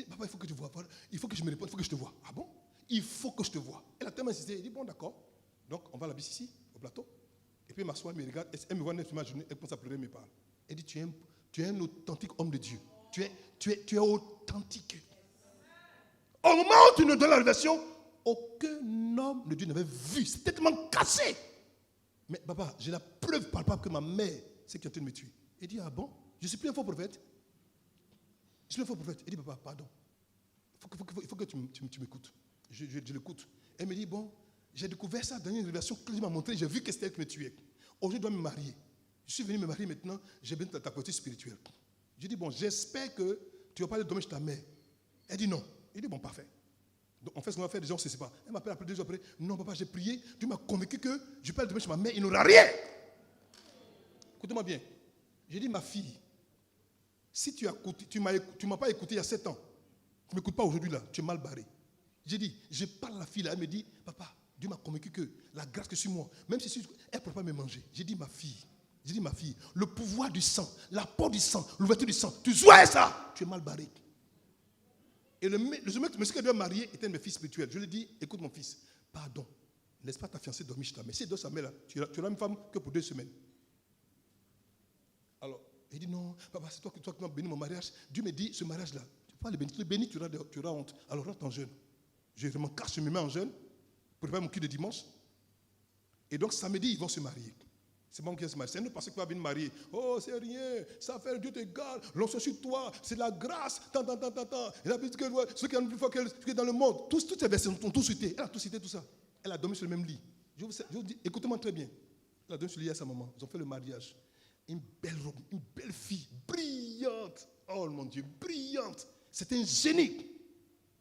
papa, il faut que tu vois. Il faut que je me réponde, il faut que je te vois. Ah bon? Il faut que je te vois. Elle a tellement insisté. Elle dit, bon, d'accord. Donc, on va à la bise ici, au plateau. Et puis, elle m'assoit, elle me regarde. Elle me voit neuf images, elle commence à pleurer, elle me parle. Elle dit, tu es un authentique homme de Dieu. Tu es authentique. Au moment où tu nous donnes la révélation, aucun homme de Dieu n'avait vu. C'était tellement cassé. Mais papa, j'ai la preuve palpable que ma mère, c'est qui est en train de me tuer. Elle dit, ah bon? Je ne suis plus un faux prophète. Je suis un faux prophète. Elle dit, papa, pardon. Il faut que tu m'écoutes. Je l'écoute. Elle me dit, bon, j'ai découvert ça dans une révélation que Dieu m'a montré. J'ai vu que c'était elle qui me tuait. Aujourd'hui, je dois me marier. Je suis venu me marier maintenant. J'ai besoin de ta côté spirituelle. Je dis, bon, j'espère que tu vas pas aller dormir chez ta mère. Elle dit non. Il dit, bon, parfait. Donc, on fait ce qu'on va faire, déjà, on ne sait pas. Elle m'appelle après 2 jours après. Non, papa, j'ai prié. Dieu m'a convaincu que je peux aller dormir chez ma mère. Il n'aura rien. Écoutez-moi bien. J'ai dit, ma fille, si tu m'as pas écouté il y a 7 ans, tu ne m'écoutes pas aujourd'hui là, tu es mal barré. J'ai dit, je parle à la fille là, elle me dit, papa, Dieu m'a convaincu que la grâce que sur moi, même si elle ne peut pas me manger. J'ai dit, ma fille, le pouvoir du sang, l'apport du sang, l'ouverture du sang, tu joues ça, tu es mal barré. Et le monsieur qui doit marier était un de mes fils spirituels. Je lui ai dit, écoute mon fils, pardon, laisse pas ta fiancée dormir chez ta mère. Si elle dort sa mère là, tu auras une femme que pour 2 semaines. Alors, il dit non, papa, c'est toi qui m'as béni mon mariage. Dieu me dit, ce mariage-là, tu ne peux pas le bénir. Tu le bénis, tu auras honte. Alors rentre en jeûne. Je me cache, je me mets en jeûne pour préparer mon culte de dimanche. Et donc samedi, ils vont se marier. C'est bon qui se marie. C'est nous parce que tu vas venir marier. Oh, c'est rien. Ça fait Dieu te garde. L'onction sur toi. C'est la grâce. Tant. Et la petite que ceux qui ont plus fort que dans le monde. Toutes ces versets ont tout cité. Elle a tout cité, tout ça. Elle a dormi sur le même lit. Je vous dis, écoutez-moi très bien. Elle a dormi sur le lit à sa maman. Ils ont fait le mariage. Une belle robe, une belle fille, brillante. Oh mon Dieu, brillante. C'était un génie.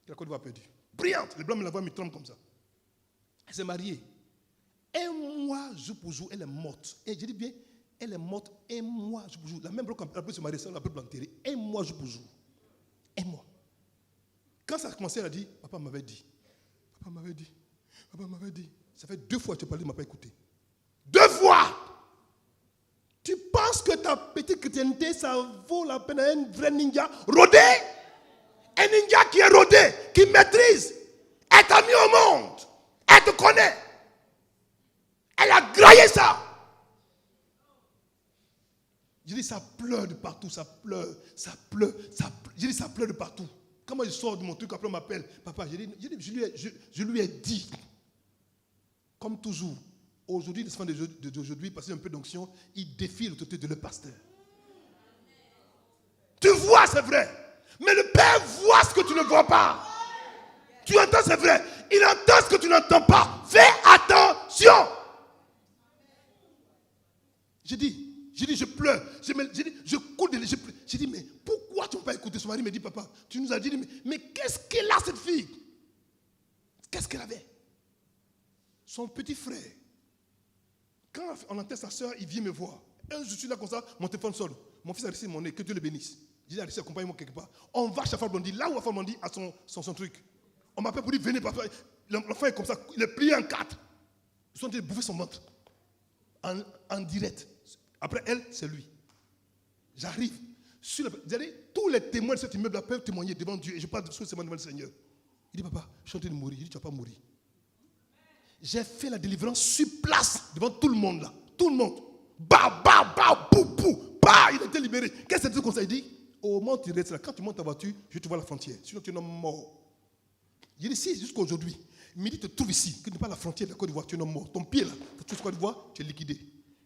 La Côte d'Ivoire a perdu. Brillante. Les Blancs me la voient, me trompent comme ça. Elle s'est mariée. Un mois, jour pour jour, elle est morte. Et je dis bien, elle est morte un mois, jour pour jour. La même bloc, elle peut se marier, ça, elle peut l'enterrer. Un mois, jour pour jour. Un mois. Quand ça a commencé, elle a dit, papa m'avait dit. Papa m'avait dit. Papa m'avait dit. Ça fait 2 fois que tu as parlé, il ne m'a pas écouté. 2 fois! Tu penses que ta petite chrétienté, ça vaut la peine à un vrai ninja rodé? Un ninja qui est rodé, qui maîtrise. Elle t'a mis au monde. Elle te connaît. Elle a graillé ça. Je dis, ça pleure de partout, ça pleure. Je dis, ça pleure de partout. Quand moi je sors de mon truc, après on m'appelle, papa, je lui ai dit, comme toujours, aujourd'hui, les enfants d'aujourd'hui, passer un peu d'onction, ils défient l'autorité de leur pasteur. Tu vois, c'est vrai. Mais le Père voit ce que tu ne vois pas. Tu entends, c'est vrai. Il entend ce que tu n'entends pas. Fais attention. J'ai dit, je pleure. Je coule de larmes. J'ai dit, mais pourquoi tu n'as pas écouté? Son mari me dit, papa, tu nous as dit, mais qu'est-ce qu'elle a, cette fille? Qu'est-ce qu'elle avait? Son petit frère. Quand on entend sa soeur, il vient me voir. Je suis là comme ça, mon téléphone sonne. Mon fils a reçu mon nez, que Dieu le bénisse. Je dis, Arissé, accompagne-moi quelque part. On va chez Falbondi, là où Falbondi a son truc. On m'appelle pour dire, venez, papa. L'enfant est comme ça, il est plié en 4. Ils sont en train de bouffer son ventre. En direct. Après elle, c'est lui. J'arrive. Tous les témoins de cet immeuble peuvent témoigner devant Dieu. Et je parle de ce que c'est devant le Seigneur. Il dit, papa, je suis en train de mourir. Il dit, tu ne vas pas mourir. J'ai fait la délivrance sur place devant tout le monde là. Tout le monde. Bah, il a été libéré. Qu'est-ce que c'est que ça dit? Au moment où tu restes là, quand tu montes ta voiture, je te vois à la frontière. Sinon tu es un homme mort. Il dit, si jusqu'à aujourd'hui, midi te trouve ici, que tu n'es pas à la frontière de la Côte d'Ivoire, tu es un homme mort. Ton pied là, tu es Côte d'Ivoire, tu es liquidé.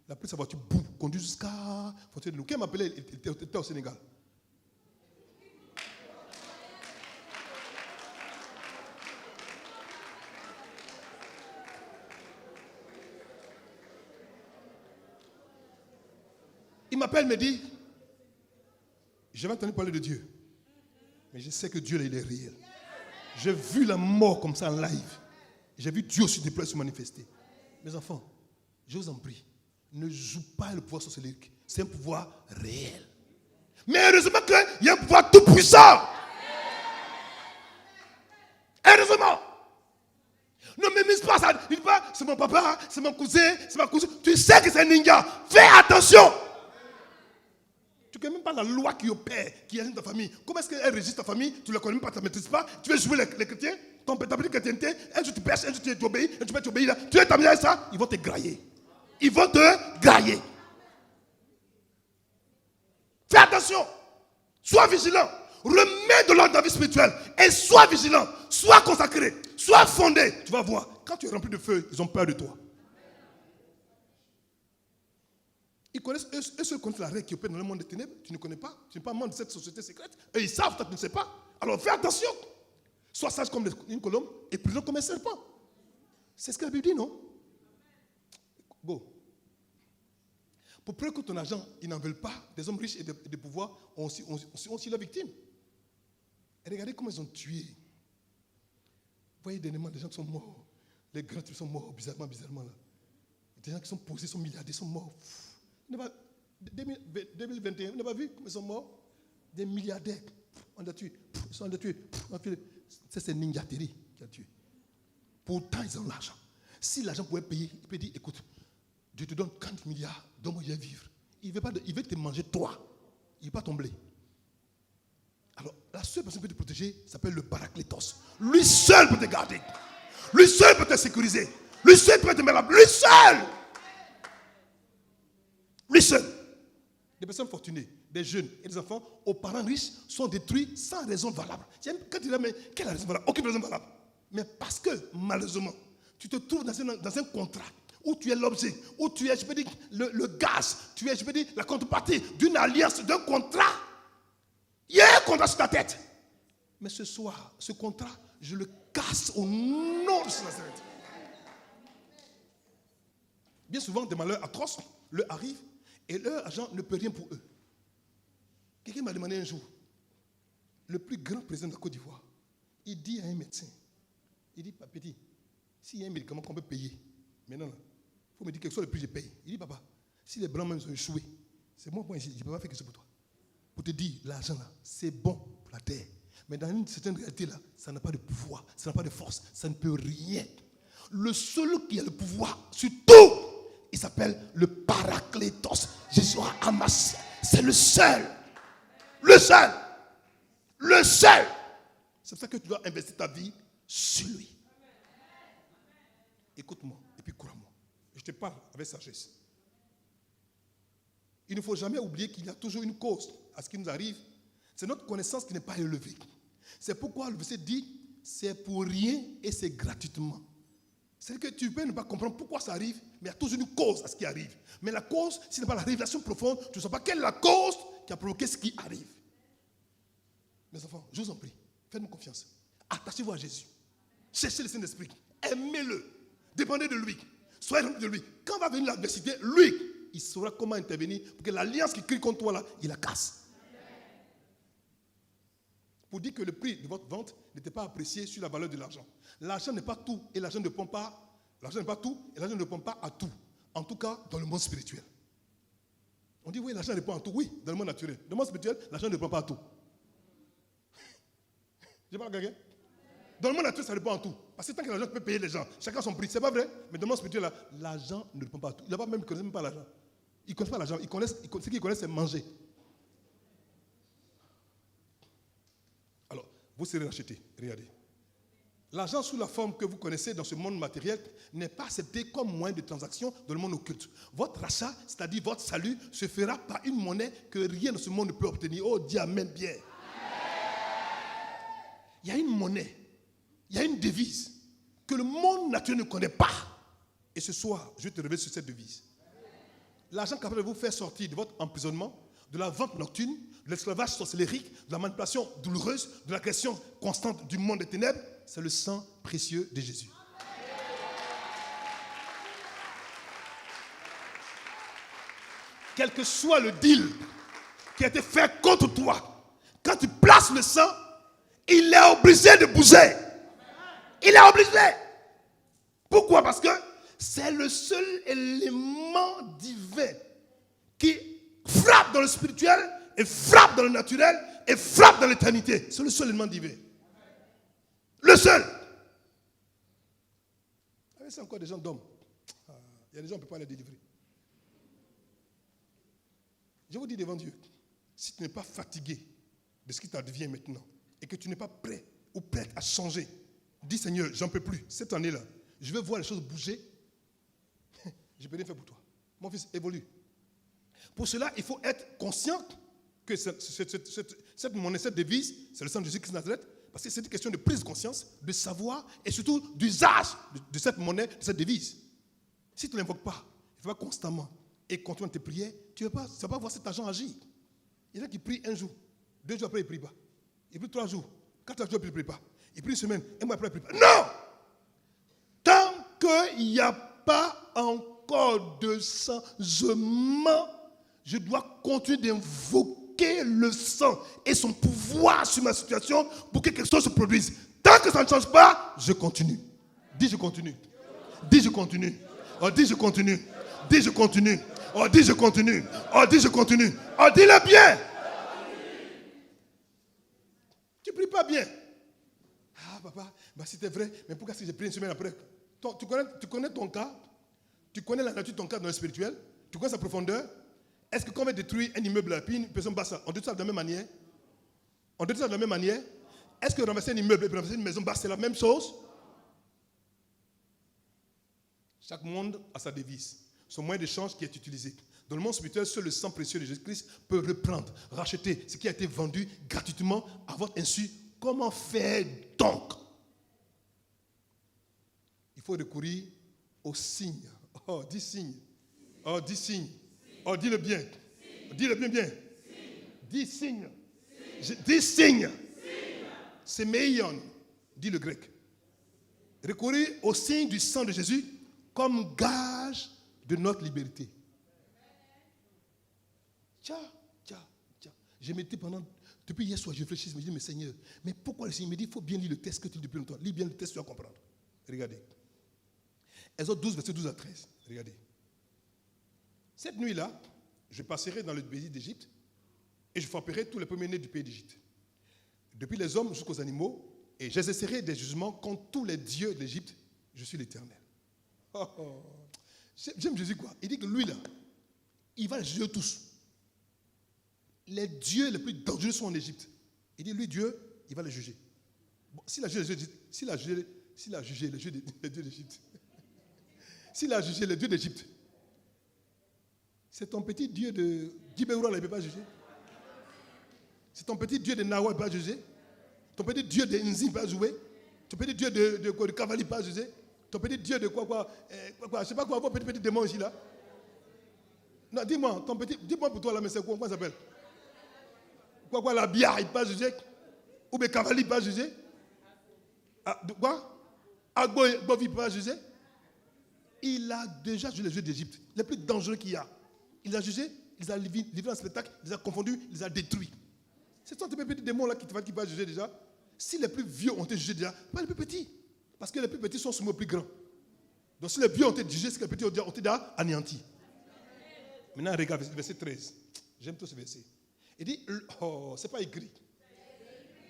Il a pris sa voiture, boum, conduit jusqu'à la frontière de nous. Qui m'a appelé, il était au Sénégal. Il m'appelle, me dit, j'avais entendu parler de Dieu, mais je sais que Dieu, il est réel. J'ai vu la mort comme ça en live. J'ai vu Dieu aussi déployer se manifester. Mes enfants, je vous en prie, ne joue pas le pouvoir sorcellerie. C'est un pouvoir réel. Mais heureusement qu'il y a un pouvoir tout puissant. Heureusement. Ne me mise pas ça. Il dit pas, c'est mon papa, c'est mon cousin, c'est ma cousine. Tu sais que c'est un ninja. Fais attention. Tu ne connais même pas la loi qui opère, qui agit dans ta famille. Comment est-ce qu'elle régit ta famille? Tu ne la connais même pas, tu ne la maîtrises pas. Tu veux jouer les chrétiens? Ta petite chrétienté, un jour tu pêches, un jour tu obéis, un jour tu obéis là. Tu es t'amener à ça, ils vont te grailler. Ils vont te grailler. Fais attention. Sois vigilant. Remets de l'ordre dans la vie spirituelle. Et sois vigilant. Sois consacré. Sois fondé. Tu vas voir. Quand tu es rempli de feu, ils ont peur de toi. Ils connaissent, eux seuls connaissent la règle qui opère dans le monde des ténèbres. Tu ne connais pas. Tu n'es pas membre de cette société secrète. Et ils savent, toi tu ne sais pas. Alors fais attention. Sois sage comme une colombe et prudent comme un serpent. C'est ce que la Bible dit, non? Go. Pour peu que ton argent, ils n'en veulent pas. Des hommes riches et des pouvoirs ont aussi leurs victimes. Et regardez comment ils ont tué. Vous voyez dernièrement des gens qui sont morts. Les grands qui sont morts, bizarrement là. Des gens qui sont posés, sont milliardaires, sont morts. 2021, vous n'avez pas vu comment ils sont morts? Des milliardaires. On les a tués. On les a tués. C'est Ninjaterie qui a tué. Pourtant, ils ont l'argent. Si l'argent pouvait payer, il peut dire, écoute, Dieu te donne 40 milliards, donne-moi à vivre. Il veut te manger toi. Il ne veut pas ton blé. Alors, la seule personne qui peut te protéger s'appelle le Paraclétos. Lui seul peut te garder. Lui seul peut te sécuriser. Lui seul peut te mettre là. Lui seul. Lui seul. Des personnes fortunées, des jeunes et des enfants aux parents riches sont détruits sans raison valable. Quand tu dis, mais quelle raison valable? Aucune raison valable. Mais parce que, malheureusement, tu te trouves dans un contrat où tu es l'objet, où tu es, je peux dire, le gage, tu es, je peux dire, la contrepartie d'une alliance, d'un contrat. Il y a un contrat sur ta tête. Mais ce soir, ce contrat, je le casse au nom de Nazareth. Bien souvent, des malheurs atroces leur arrivent et leur agent ne peut rien pour eux. Quelqu'un m'a demandé un jour, le plus grand président de la Côte d'Ivoire, il dit à un médecin, il dit, petit, s'il y a un médicament qu'on peut payer, maintenant, il faut me dire quelque chose de plus, je paye. Il dit, papa, si les Blancs même sont échoués, c'est moi ici, je ne peux pas faire quelque chose pour toi. Pour te dire, l'argent là, c'est bon pour la terre. Mais dans une certaine réalité là, ça n'a pas de pouvoir, ça n'a pas de force, ça ne peut rien. Le seul qui a le pouvoir sur tout, il s'appelle le Paraclétos. Jésus Hamas. C'est le seul. Le seul. Le seul. C'est pour ça que tu dois investir ta vie sur lui. Écoute-moi et puis crois-moi. Je te parle avec sagesse. Il ne faut jamais oublier qu'il y a toujours une cause à ce qui nous arrive. C'est notre connaissance qui n'est pas élevée. C'est pourquoi le verset dit, c'est pour rien et c'est gratuitement. C'est que tu peux ne pas comprendre pourquoi ça arrive, mais il y a toujours une cause à ce qui arrive. Mais la cause, si ce n'est pas la révélation profonde, tu ne sais pas quelle est la cause qui a provoqué ce qui arrive. Mes enfants, je vous en prie, faites-moi confiance. Attachez-vous à Jésus. Cherchez le Saint-Esprit. Aimez-le. Dépendez de lui. Soyez remplis de lui. Quand va venir l'adversité, lui, il saura comment intervenir pour que l'alliance qui crie contre toi là, il la casse. Pour dire que le prix de votre vente n'était pas apprécié sur la valeur de l'argent. L'argent n'est pas tout et l'argent ne répond pas. L'argent n'est pas tout et l'argent ne répond pas à tout. En tout cas, dans le monde spirituel. On dit oui, l'argent répond à tout. Oui, dans le monde naturel. Dans le monde spirituel, l'argent ne répond pas à tout. Je parle à quelqu'un. Dans le monde naturel, ça répond à tout. Parce que tant que l'argent peut payer les gens, chacun son prix. C'est pas vrai. Mais dans le monde spirituel, là, l'argent ne répond pas à tout. Il n'y a pas même, ils ne connaissent même pas l'argent. Ils ne connaissent pas l'argent. Ce qu'ils connaissent, c'est manger. Alors, vous serez racheté. Regardez. L'argent sous la forme que vous connaissez dans ce monde matériel n'est pas accepté comme moyen de transaction dans le monde occulte. Votre rachat, c'est-à-dire votre salut, se fera par une monnaie que rien dans ce monde ne peut obtenir. Oh, dis amen bien. Il y a une monnaie, il y a une devise que le monde naturel ne connaît pas. Et ce soir, je vais te révéler sur cette devise. L'argent capable de vous faire sortir de votre emprisonnement, de la vente nocturne, de l'esclavage sorcellérique, de la manipulation douloureuse, de l'agression constante du monde des ténèbres, c'est le sang précieux de Jésus. Quel que soit le deal qui a été fait contre toi, quand tu places le sang, il est obligé de bouger. Il est obligé. Pourquoi? Parce que c'est le seul élément divin qui frappe dans le spirituel et frappe dans le naturel et frappe dans l'éternité. C'est le seul élément divin. Le seul. C'est encore des gens d'hommes. Il y a des gens qui ne peuvent pas les délivrer. Je vous dis devant Dieu, si tu n'es pas fatigué de ce qui t'advient maintenant et que tu n'es pas prêt ou prête à changer, dis Seigneur, j'en peux plus. Cette année-là, je veux voir les choses bouger. Je peux rien faire pour toi. Mon fils, évolue. Pour cela, il faut être conscient que cette monnaie, cette devise, c'est le sang de Jésus-Christ de Nazareth. Parce que c'est une question de prise de conscience, de savoir et surtout d'usage de cette monnaie, de cette devise. Si tu ne l'invoques pas, il faut pas constamment et continuer tes prières, tu ne vas pas voir cet argent agir. Il y en a qui prient un jour, 2 jours après, ils ne prient pas. Ils prient 3 jours, 4 jours après, ils ne prient pas. Ils prient une semaine, un mois après, ils ne prient pas. Non! Tant qu'il n'y a pas encore de changement, je dois continuer d'invoquer le sang et son pouvoir sur ma situation pour que quelque chose se produise. Tant que ça ne change pas, je continue. Dis je continue. Dis je continue. Oh, dis je continue. Dis je continue. Oh, dis je continue. Oh, dis je continue. Oh, dis-le bien. Tu ne pries pas bien. Ah, papa, bah, c'était vrai. Mais pourquoi si j'ai prié une semaine après? Tu connais ton cas? Tu connais la nature de ton cas dans le spirituel? Tu connais sa profondeur? Est-ce que quand on va détruire un immeuble, puis une personne basse, on détruit ça de la même manière? On détruit ça de la même manière? Est-ce que renverser un immeuble et renverser une maison basse, c'est la même chose? Chaque monde a sa devise, son moyen d'échange qui est utilisé. Dans le monde spirituel, seul le sang précieux de Jésus-Christ peut reprendre, racheter ce qui a été vendu gratuitement à votre insu. Comment faire donc? Il faut recourir aux signes. Oh, dis signe. Oh, dis signe. Oh, dis-le bien. Dis-le bien, bien. Dis signe. Dis signe. C'est meion, dit le grec. Recourir au signe du sang de Jésus comme gage de notre liberté. Tiens. Je m'étais depuis hier soir, je réfléchis, je me dis, mais Seigneur, mais pourquoi le Seigneur me dit, il faut bien lire le texte que tu lis depuis longtemps. Lis bien le texte, tu vas comprendre. Regardez. Exode 12, verset 12 à 13. Regardez. Cette nuit-là, je passerai dans le pays d'Égypte et je frapperai tous les premiers-nés du pays d'Égypte, depuis les hommes jusqu'aux animaux, et j'exercerai des jugements contre tous les dieux de l'Égypte. Je suis l'Éternel. J'aime Jésus quoi? Il dit que lui là, il va les juger tous. Les dieux les plus dangereux sont en Égypte. Il dit lui Dieu, il va les juger. Bon, s'il a jugé les dieux d'Égypte, s'il a jugé les dieux d'Égypte, c'est ton petit dieu de Djibeoura, il ne peut pas juger. C'est ton petit dieu de Nawa, il ne peut pas juger. Ton petit dieu de Nzi, il ne peut pas jouer. Ton petit dieu de Kavali, il ne peut pas juger. Ton petit dieu de quoi, je ne sais pas quoi, votre petit démon ici là. Non, dis-moi, dis-moi pour toi là, mais c'est quoi, comment ça s'appelle? Quoi, la bière, il ne peut pas juger. Ou bien Kavali, il ne peut pas juger. Ah, quoi? Agbo, il ne peut pas juger. Il a déjà jugé les dieux d'Égypte, les plus dangereux qu'il y a. Il a jugé, il les a livrés en spectacle, il les a confondus, il les a détruits. Ce sont ces petits démons là qui vont juger déjà. Si les plus vieux ont été jugés déjà, pas les plus petits. Parce que les plus petits sont souvent plus grands. Donc si les vieux ont été jugés, c'est que les petits ont été déjà anéantis. Maintenant, regarde verset 13. J'aime tout ce verset. Il dit, oh, c'est pas écrit.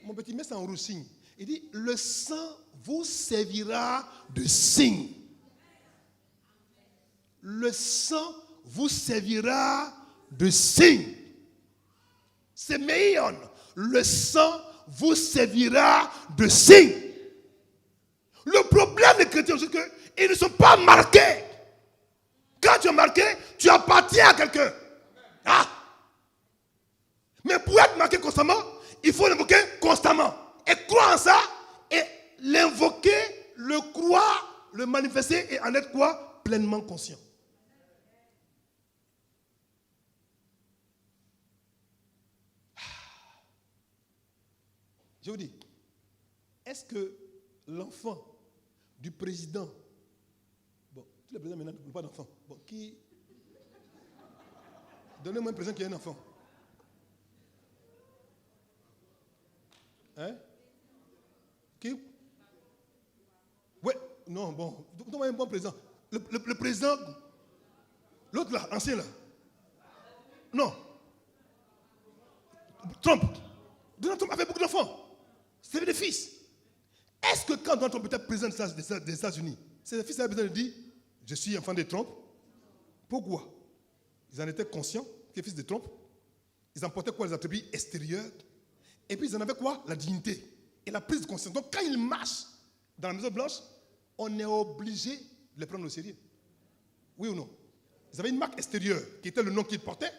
Mon petit, mets ça en rouge signe. Il dit, le sang vous servira de signe. Le sang vous servira de signe. C'est meilleur. Le sang vous servira de signe. Le problème des chrétiens, c'est qu'ils ne sont pas marqués. Quand tu es marqué, tu appartiens à quelqu'un. Ah! Mais pour être marqué constamment, il faut l'invoquer constamment. Et croire en ça, et l'invoquer, le croire, le manifester et en être quoi? Pleinement conscient. Je vous dis, est-ce que l'enfant du président, bon, tous les présidents maintenant n'ont pas d'enfant, bon, qui, donnez-moi un président qui a un enfant. Hein? Qui? Ouais, non, bon, donne-moi un bon président. Le président, l'autre là, ancien là. Non. Trump. Donald Trump avait beaucoup d'enfants. C'était des fils. Est-ce que quand Donald Trump était président des États-Unis, ses fils avaient besoin de dire, je suis enfant de Trump? Pourquoi? Ils en étaient conscients qu'ils étaient fils de Trump. Ils emportaient quoi? Les attributs extérieurs. Et puis ils en avaient quoi? La dignité et la prise de conscience. Donc quand ils marchent dans la Maison Blanche, on est obligé de les prendre au sérieux. Oui ou non? Ils avaient une marque extérieure qui était le nom qu'ils portaient.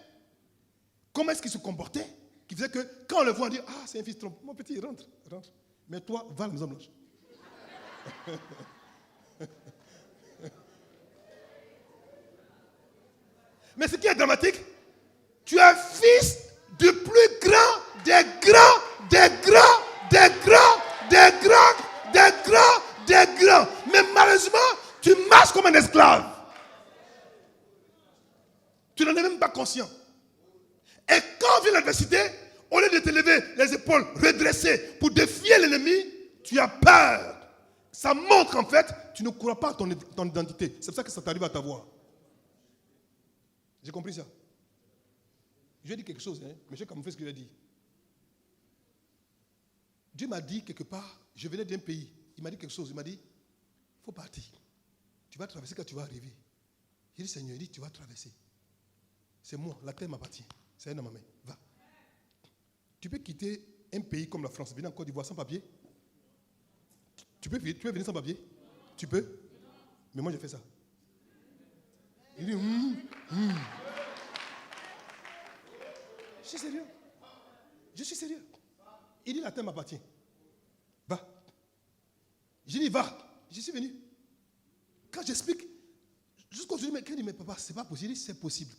Comment est-ce qu'ils se comportaient? Qui faisait que quand on le voit, on dit, ah, c'est un fils de Trump. Mon petit, rentre. Mais toi, va à la Maison Blanche. Mais ce qui est dramatique, tu es fils du plus grand des grands. Mais malheureusement, tu marches comme un esclave. Tu n'en es même pas conscient. Et quand vient l'adversité, au lieu de te lever les épaules redressées pour défier l'ennemi, tu as peur. Ça montre en fait, tu ne crois pas à ton identité. C'est pour ça que ça t'arrive à t'avoir. J'ai compris ça. Je vais dire quelque chose, hein, mais je vais camoufler ce que je vais dire. Dieu m'a dit quelque part, je venais d'un pays, il m'a dit quelque chose, il m'a dit, il faut partir. Tu vas traverser quand tu vas arriver. J'ai dit, Seigneur, il dit, tu vas traverser. C'est moi, la terre m'appartient. C'est un dans ma main. Va. Tu peux quitter un pays comme la France, venir en Côte d'Ivoire sans papier. Tu peux venir sans papier. Tu peux. Mais moi, j'ai fait ça. Il dit, Je suis sérieux. Je suis sérieux. Il dit, la terre m'appartient. Va. J'ai dit, va. Je suis venu. Quand j'explique, Jusqu'au jour, mais papa, c'est pas possible. C'est possible.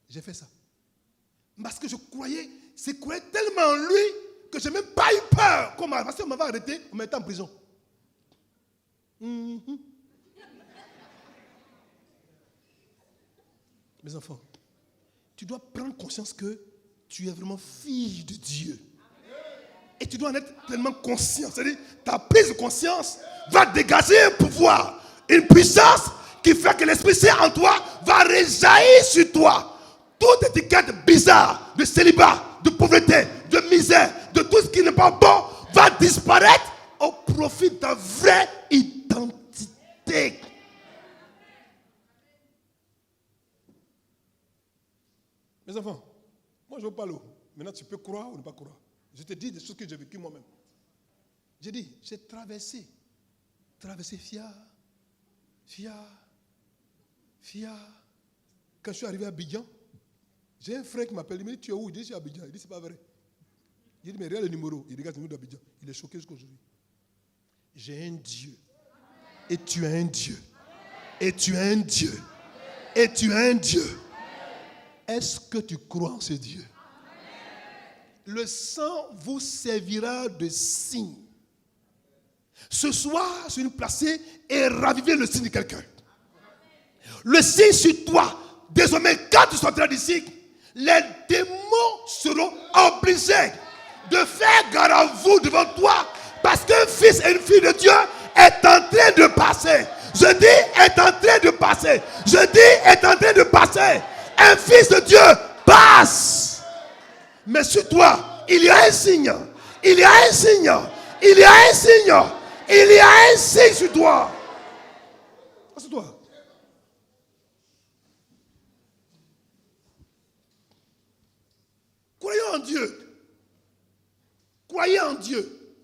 J'ai fait ça. Parce que je croyais tellement en lui que je n'ai même pas eu peur. Parce qu'on m'avait arrêté, on m'était en prison. Mes enfants, tu dois prendre conscience que tu es vraiment fille de Dieu. Et tu dois en être pleinement conscient. C'est-à-dire, ta prise de conscience va dégager un pouvoir, une puissance qui fait que l'Esprit Saint en toi va rejaillir sur toi. Toute étiquette bizarre de célibat, de pauvreté, de misère, de tout ce qui n'est pas bon va disparaître au profit de ta vraie identité. Mes enfants, moi je vous parle. Maintenant tu peux croire ou ne pas croire. Je te dis des choses que j'ai vécues moi-même. J'ai dit, j'ai traversé fier. Quand je suis arrivé à Abidjan, j'ai un frère qui m'appelle, il me dit, tu es où? Il dit, je suis à Abidjan. Il dit, c'est pas vrai. Il dit, mais regarde le numéro. Il regarde le numéro d'Abidjan. Il est choqué jusqu'à aujourd'hui. J'ai un Dieu. Et tu es un Dieu. Et tu es un Dieu. Et tu es un Dieu. Est-ce que tu crois en ce Dieu? Le sang vous servira de signe. Ce soir, sur une placée, et ravivez le signe de quelqu'un. Le signe sur toi. Désormais, quand tu sortiras d'ici, les démons seront obligés de faire garde à vous devant toi. Parce qu'un fils et une fille de Dieu est en train de passer. Je dis, est en train de passer. Je dis, est en train de passer. Un fils de Dieu passe. Mais sur toi, il y a un signe. Il y a un signe. Il y a un signe. Il y a un signe sur toi. Sur toi. Croyez en Dieu. Croyez en Dieu.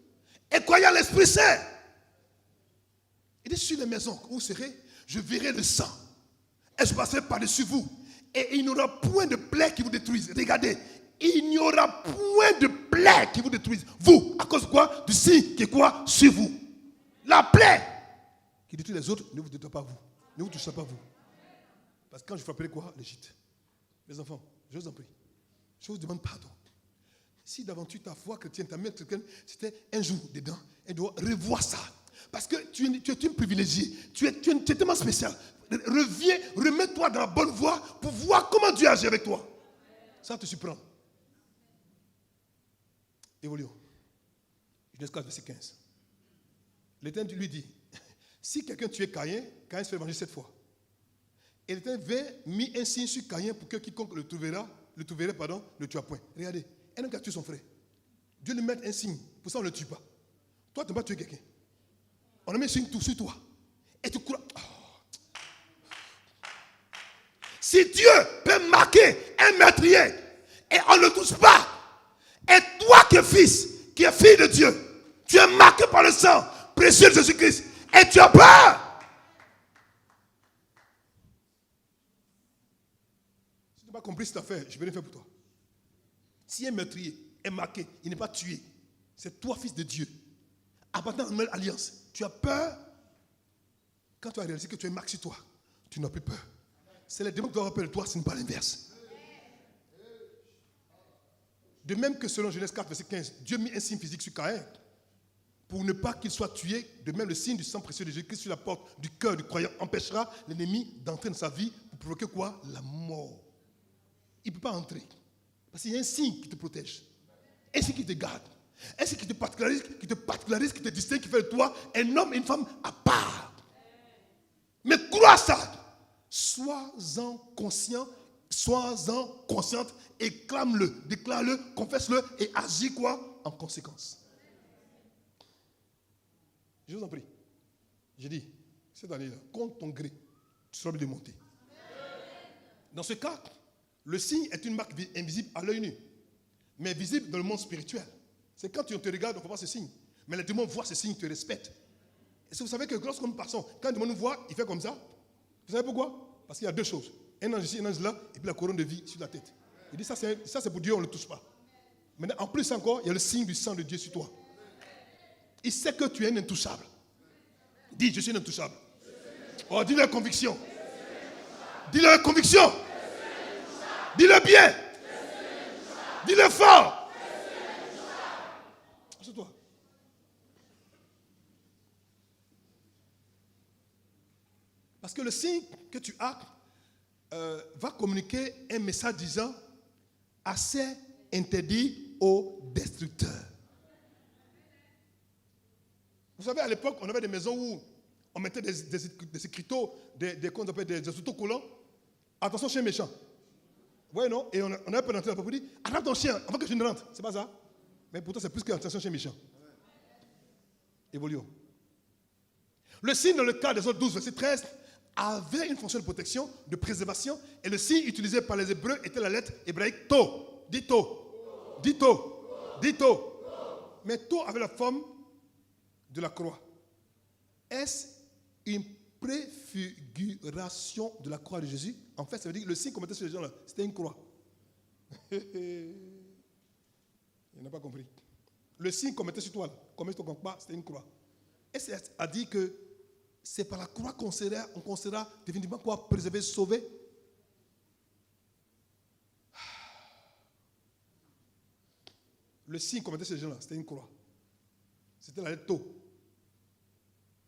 Et croyez en l'Esprit Saint. Il dit, sur les maisons où vous serez, je verrai le sang. Et je passerai par-dessus vous. Et il n'y aura point de plaie qui vous détruise. Regardez, il n'y aura point de plaie qui vous détruise. Vous, à cause de quoi? Du signe qui est quoi? Sur vous. La plaie qui détruit les autres ne vous détruit pas vous. Ne vous touchez pas vous. Parce que quand je frapperai quoi? L'Égypte. Mes enfants, je vous en prie. Je vous demande pardon. Si d'aventure ta foi chrétienne, ta mère chrétienne, c'était un jour dedans, elle doit revoir ça. Parce que tu es une privilégiée. Tu es tellement spécial. Reviens, remets-toi dans la bonne voie pour voir comment Dieu agit avec toi. Ça te surprend. Évoluons. Genèse 4, verset 15. L'Éternel lui dit, si quelqu'un tuait Caïn, Caïn se fait venger 7 fois. Et l'Éternel vint, mis un signe sur Caïn pour que quiconque le trouverait, ne tuera point. Regardez, un homme qui a tué son frère. Dieu lui met un signe, pour ça on ne le tue pas. Toi, tu ne vas pas tuer quelqu'un. On a mis un signe tout sur toi. Et tu crois. Oh. Si Dieu peut marquer un meurtrier et on ne le touche pas, et toi qui es fils, qui es fille de Dieu, tu es marqué par le sang précieux de Jésus-Christ et tu as peur. Si tu n'as pas compris cette affaire, je vais rien faire pour toi. Si un meurtrier est marqué, il n'est pas tué, c'est toi fils de Dieu. Appartenant à une nouvelle alliance, tu as peur. Quand tu as réalisé que tu es marqué sur toi, tu n'as plus peur. C'est les démons qui doivent rappeler de toi, ce n'est pas l'inverse. De même que selon Genèse 4, verset 15, Dieu mit un signe physique sur Caïn pour ne pas qu'il soit tué. De même, le signe du sang précieux de Jésus-Christ sur la porte du cœur du croyant empêchera l'ennemi d'entrer dans sa vie pour provoquer quoi? La mort. Il ne peut pas entrer. Parce qu'il y a un signe qui te protège. Un signe qui te garde. Un signe qui te particularise, qui te distingue, qui fait de toi un homme et une femme à part. Mais crois ça. Sois-en conscient, sois-en consciente et clame-le, déclare-le, confesse-le et agis quoi? En conséquence. Je vous en prie. J'ai dit, cette année-là, contre ton gré, tu seras obligé de monter. Dans ce cas, le signe est une marque invisible à l'œil nu, mais visible dans le monde spirituel. C'est quand tu te regardes, on peut voir ce signe. Mais les démons voient ce signe, te respectent. Et vous savez que lorsqu'on nous passons, quand le démon nous voit, il fait comme ça. Vous savez pourquoi? Parce qu'il y a deux choses. Un ange ici, un ange là, et puis la couronne de vie sur la tête. Il dit ça c'est pour Dieu, on ne le touche pas. Maintenant, en plus encore, il y a le signe du sang de Dieu sur toi. Il sait que tu es un intouchable. Dis, je suis un intouchable. Oh, dis la conviction. Dis-le avec conviction. Dis-le bien. Dis-le fort. C'est toi. Parce que le signe que tu as va communiquer un message disant assez interdit aux destructeurs. Vous savez, à l'époque, on avait des maisons où on mettait des écriteaux, des autocollants. Attention, chien méchant. Vous voyez, non? Et on avait pénétré la porte pour dire attrape ton chien avant que je ne rentre. C'est pas ça? Mais pourtant, c'est plus que attention, chien méchant. Évoluons. Le signe, dans le cas des autres 12, verset 13, avait une fonction de protection, de préservation, et le signe utilisé par les Hébreux était la lettre hébraïque To. Dis To. Dis To. Dis To. Mais To avait la forme de la croix. Est-ce une préfiguration de la croix de Jésus? En fait, ça veut dire que le signe qu'on mettait sur les gens-là, c'était une croix. Il n'a pas compris. Le signe qu'on mettait sur toi, qu'on mettait sur ton compas, c'était une croix. Et c'est à dire que c'est par la croix qu'on sera définitivement quoi? Préservé, sauvé. Le signe qu'on mettait sur les gens-là, c'était une croix. C'était la lettre To.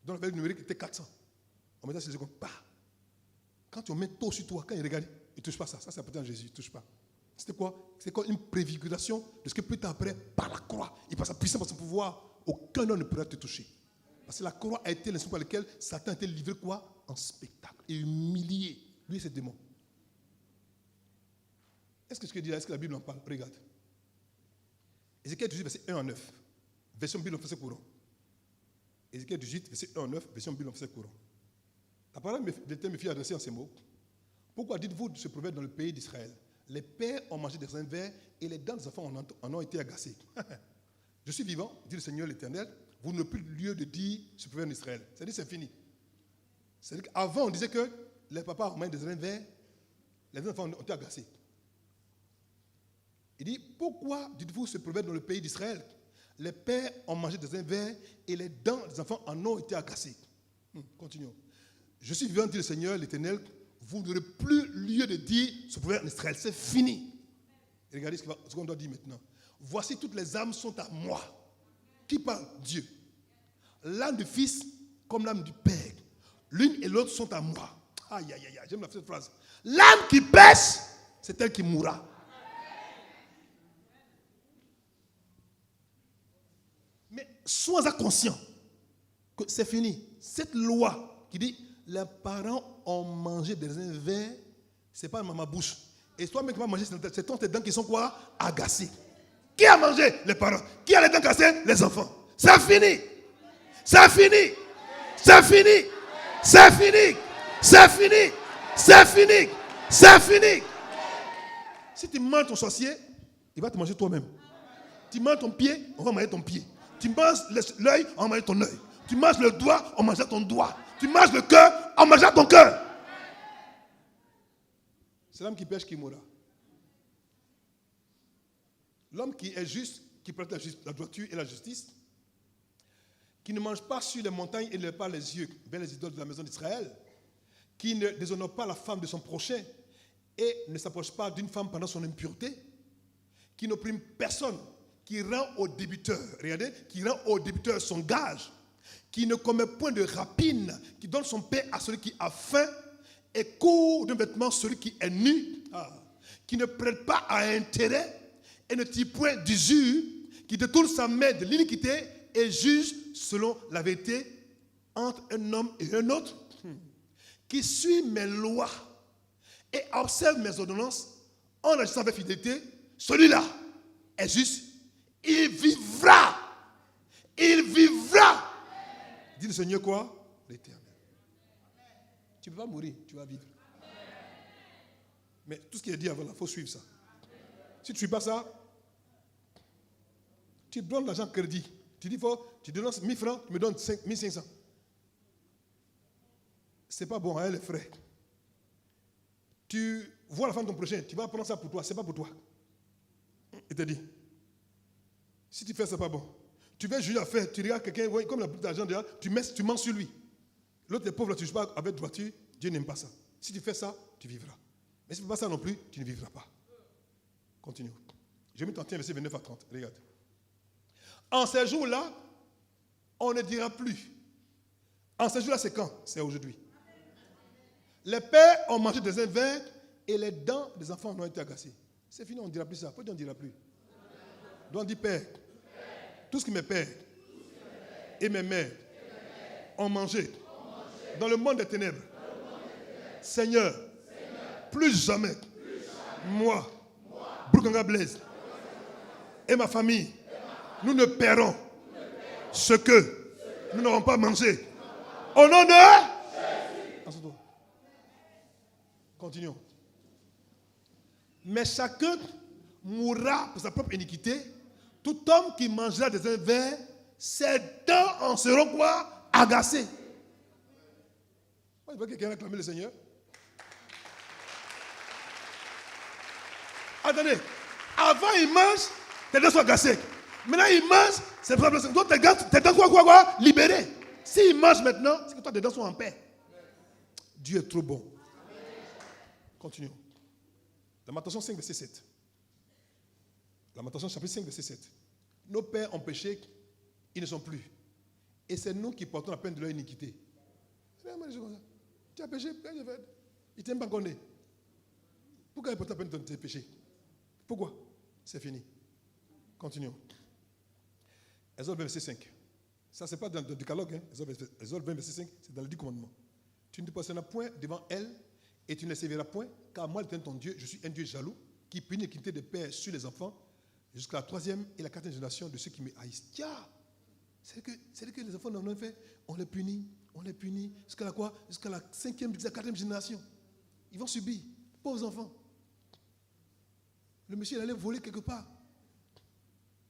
Donc la valeur numérique était 400. On mettait sur les gens comme bah. Quand tu mets To sur toi, quand il regarde, il ne touche pas ça. Ça, c'est appartient à Jésus, il ne touche pas. C'était quoi? C'est quoi? Une préfiguration de ce que plus tard après, par la croix, et par sa puissance, par son pouvoir, aucun homme ne pourra te toucher. Parce que la croix a été l'instrument par lequel Satan a été livré quoi? En spectacle et humilié. Lui et ses démons. Est-ce que ce que dit là, est-ce que la Bible en parle? Regarde. Ézéchiel 18, verset 1 à 9. Version Bible en français courant. Ézéchiel 18, verset 1 à 9, version Bible en français courant. La parole de l'Éternel me fit adresser en ces mots. Pourquoi dites-vous ce proverbe dans le pays d'Israël? Les pères ont mangé des raisins verts et les dents des enfants en ont été agacées. Je suis vivant, dit le Seigneur l'Éternel. Vous n'avez plus lieu de dire ce proverbe en Israël. C'est-à-dire c'est fini. C'est-à-dire qu'avant on disait que les papas ont mangé des raisins verts, les enfants ont été agacés. Il dit, pourquoi dites-vous ce proverbe dans le pays d'Israël? Les pères ont mangé des raisins verts et les dents des enfants en ont été agacées. Continuons. Je suis vivant, dit le Seigneur l'Éternel. Vous n'aurez plus lieu de dire ce proverbe en Israël. C'est fini. Et regardez ce qu'on doit dire maintenant. Voici toutes les âmes sont à moi. Qui parle? Dieu. L'âme du Fils comme l'âme du Père. L'une et l'autre sont à moi. Aïe, aïe, aïe, j'aime cette phrase. L'âme qui pêche, c'est elle qui mourra. Mais sois conscient que c'est fini. Cette loi qui dit les parents ont mangé des raisins verts, ce n'est pas dans ma bouche. Et toi-même qui vas manger, c'est tes dents qui sont quoi? Agacées. Qui a mangé? Les parents. Qui a les dents cassées? Les enfants. C'est fini. C'est fini. C'est fini. C'est fini. C'est fini. C'est fini. C'est fini. Si tu manges ton sorcier, il va te manger toi-même. Tu manges ton pied, on va manger ton pied. Tu manges l'œil, on va manger ton œil. Tu manges le doigt, on mangera ton doigt. Tu manges le cœur, on mangera ton cœur. C'est l'homme qui pêche qui mourra. L'homme qui est juste, qui pratique la droiture et la justice, qui ne mange pas sur les montagnes et ne lève pas les yeux vers les idoles de la maison d'Israël, qui ne déshonore pas la femme de son prochain et ne s'approche pas d'une femme pendant son impureté, qui n'opprime personne, qui rend au débiteur, regardez, qui rend au débiteur son gage, qui ne commet point de rapine, qui donne son pain à celui qui a faim et court d'un vêtement celui qui est nu, qui ne prête pas à intérêt et ne tire point d'usure, qui détourne sa main de l'iniquité et juge selon la vérité entre un homme et un autre, qui suit mes lois et observe mes ordonnances en agissant avec fidélité, celui-là est juste, il vivra. Il vivra. Dit le Seigneur quoi? L'Éternel. Tu ne peux pas mourir, tu vas vivre. Mais tout ce qu'il a dit avant, il faut suivre ça. Si tu ne suis pas ça, tu donnes l'argent crédit. Tu dis, tu donnes 1000 francs, tu me donnes 1500. Ce n'est pas bon, hein, les frais. Tu vois la femme de ton prochain, tu vas prendre ça pour toi, ce n'est pas pour toi. Il te dit, si tu fais ça, ce n'est pas bon. Tu veux juger à faire, tu regardes quelqu'un, comme la boule d'argent, tu mens sur lui. L'autre est pauvre, tu ne joues pas avec droiture, Dieu n'aime pas ça. Si tu fais ça, tu vivras. Mais si tu ne fais pas ça non plus, tu ne vivras pas. Continue. Je vais tenter verset 29 à 30. Regarde. En ces jours-là, on ne dira plus. En ces jours-là, c'est quand? C'est aujourd'hui. Les pères ont mangé des verres et les dents des enfants ont été agacées. C'est fini, on ne dira plus ça. Pourquoi on ne dira plus? Donc on dit Père, tout ce que mes pères et mes mères ont mangé dans le monde des ténèbres, Seigneur, plus jamais, moi, Bourganga Blaise et ma famille, nous ne paierons ce que nous n'aurons pas mangé. Au nom de Jésus. Continuons. Mais chacun mourra pour sa propre iniquité. Tout homme qui mangera des verres, ses dents en seront quoi? Agacées. Je vois quelqu'un réclamer le Seigneur. Attendez. Avant, il mange, tes dents sont agacées. Maintenant, il mange, c'est pas possible. Donc, tes dents quoi? Libérées. S'il mange maintenant, c'est que toi, tes dents sont en paix. Dieu est trop bon. Continuons. Lamentation 5, verset 7. Lamentation chapitre 5, verset 7. Nos pères ont péché, ils ne sont plus. Et c'est nous qui portons la peine de leur iniquité. Tu as péché, il ne t'aime pas condamné. Pourquoi il porte la peine de tes péchés? Pourquoi? C'est fini. Continuons. Exode 20, verset 5. Ça, ce n'est pas dans le décalogue. Hein? Exode 20, verset 5, c'est dans le 10 commandements. Tu ne te poseras point devant elle et tu ne les serviras point, car moi, l'Éternel ton Dieu, je suis un Dieu jaloux, qui punit l'iniquité des pères sur les enfants, jusqu'à la 3e et la 4e génération de ceux qui me haïssent. Tiens, c'est que les enfants n'ont fait, on les punit, jusqu'à la quoi? Jusqu'à la 5e, jusqu'à la 4e génération. Ils vont subir, pauvres enfants. Le monsieur, il allait voler quelque part.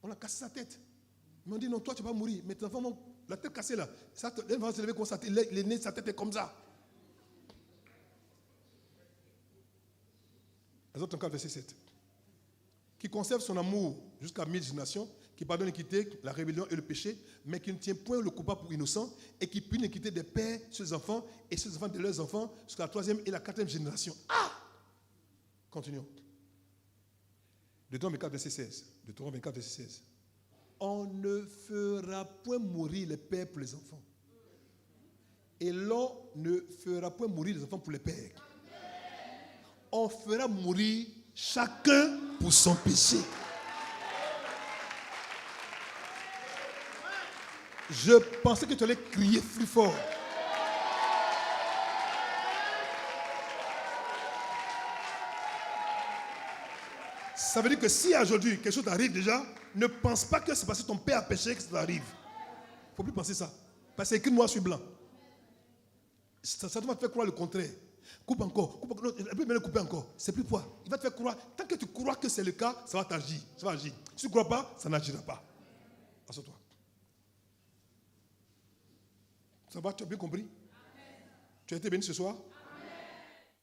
On a cassé sa tête. Ils m'ont dit, non, toi, tu vas mourir. Mais tes enfants vont, la tête cassée là, elle va se lever comme ça, les nez, sa tête est comme ça. Exode 34, verset 7. Qui conserve son amour jusqu'à 1000 générations, qui pardonne l'iniquité, la rébellion et le péché, mais qui ne tient point le coupable pour innocent, et qui punit l'iniquité des pères sur les enfants et sur les enfants de leurs enfants jusqu'à la 3e et la 4e génération. Ah! Continuons. Deutéronome 24, verset 16. Deutéronome 24, verset 16. On ne fera point mourir les pères pour les enfants. Et l'on ne fera point mourir les enfants pour les pères. On fera mourir chacun pour son péché. Je pensais que tu allais crier plus fort. Ça veut dire que si aujourd'hui quelque chose t'arrive déjà, ne pense pas que c'est parce que ton père a péché que ça t'arrive. Il ne faut plus penser ça. Parce que c'est écrit noir sur blanc. Ça va te faire croire le contraire. Coupe encore. Non, il peut même le couper encore. C'est plus quoi. Il va te faire croire. Tant que tu crois que c'est le cas, ça va t'agir. Ça va agir. Si tu ne crois pas, ça n'agira pas. Assieds-toi. Ça va, tu as bien compris? Tu as été béni ce soir?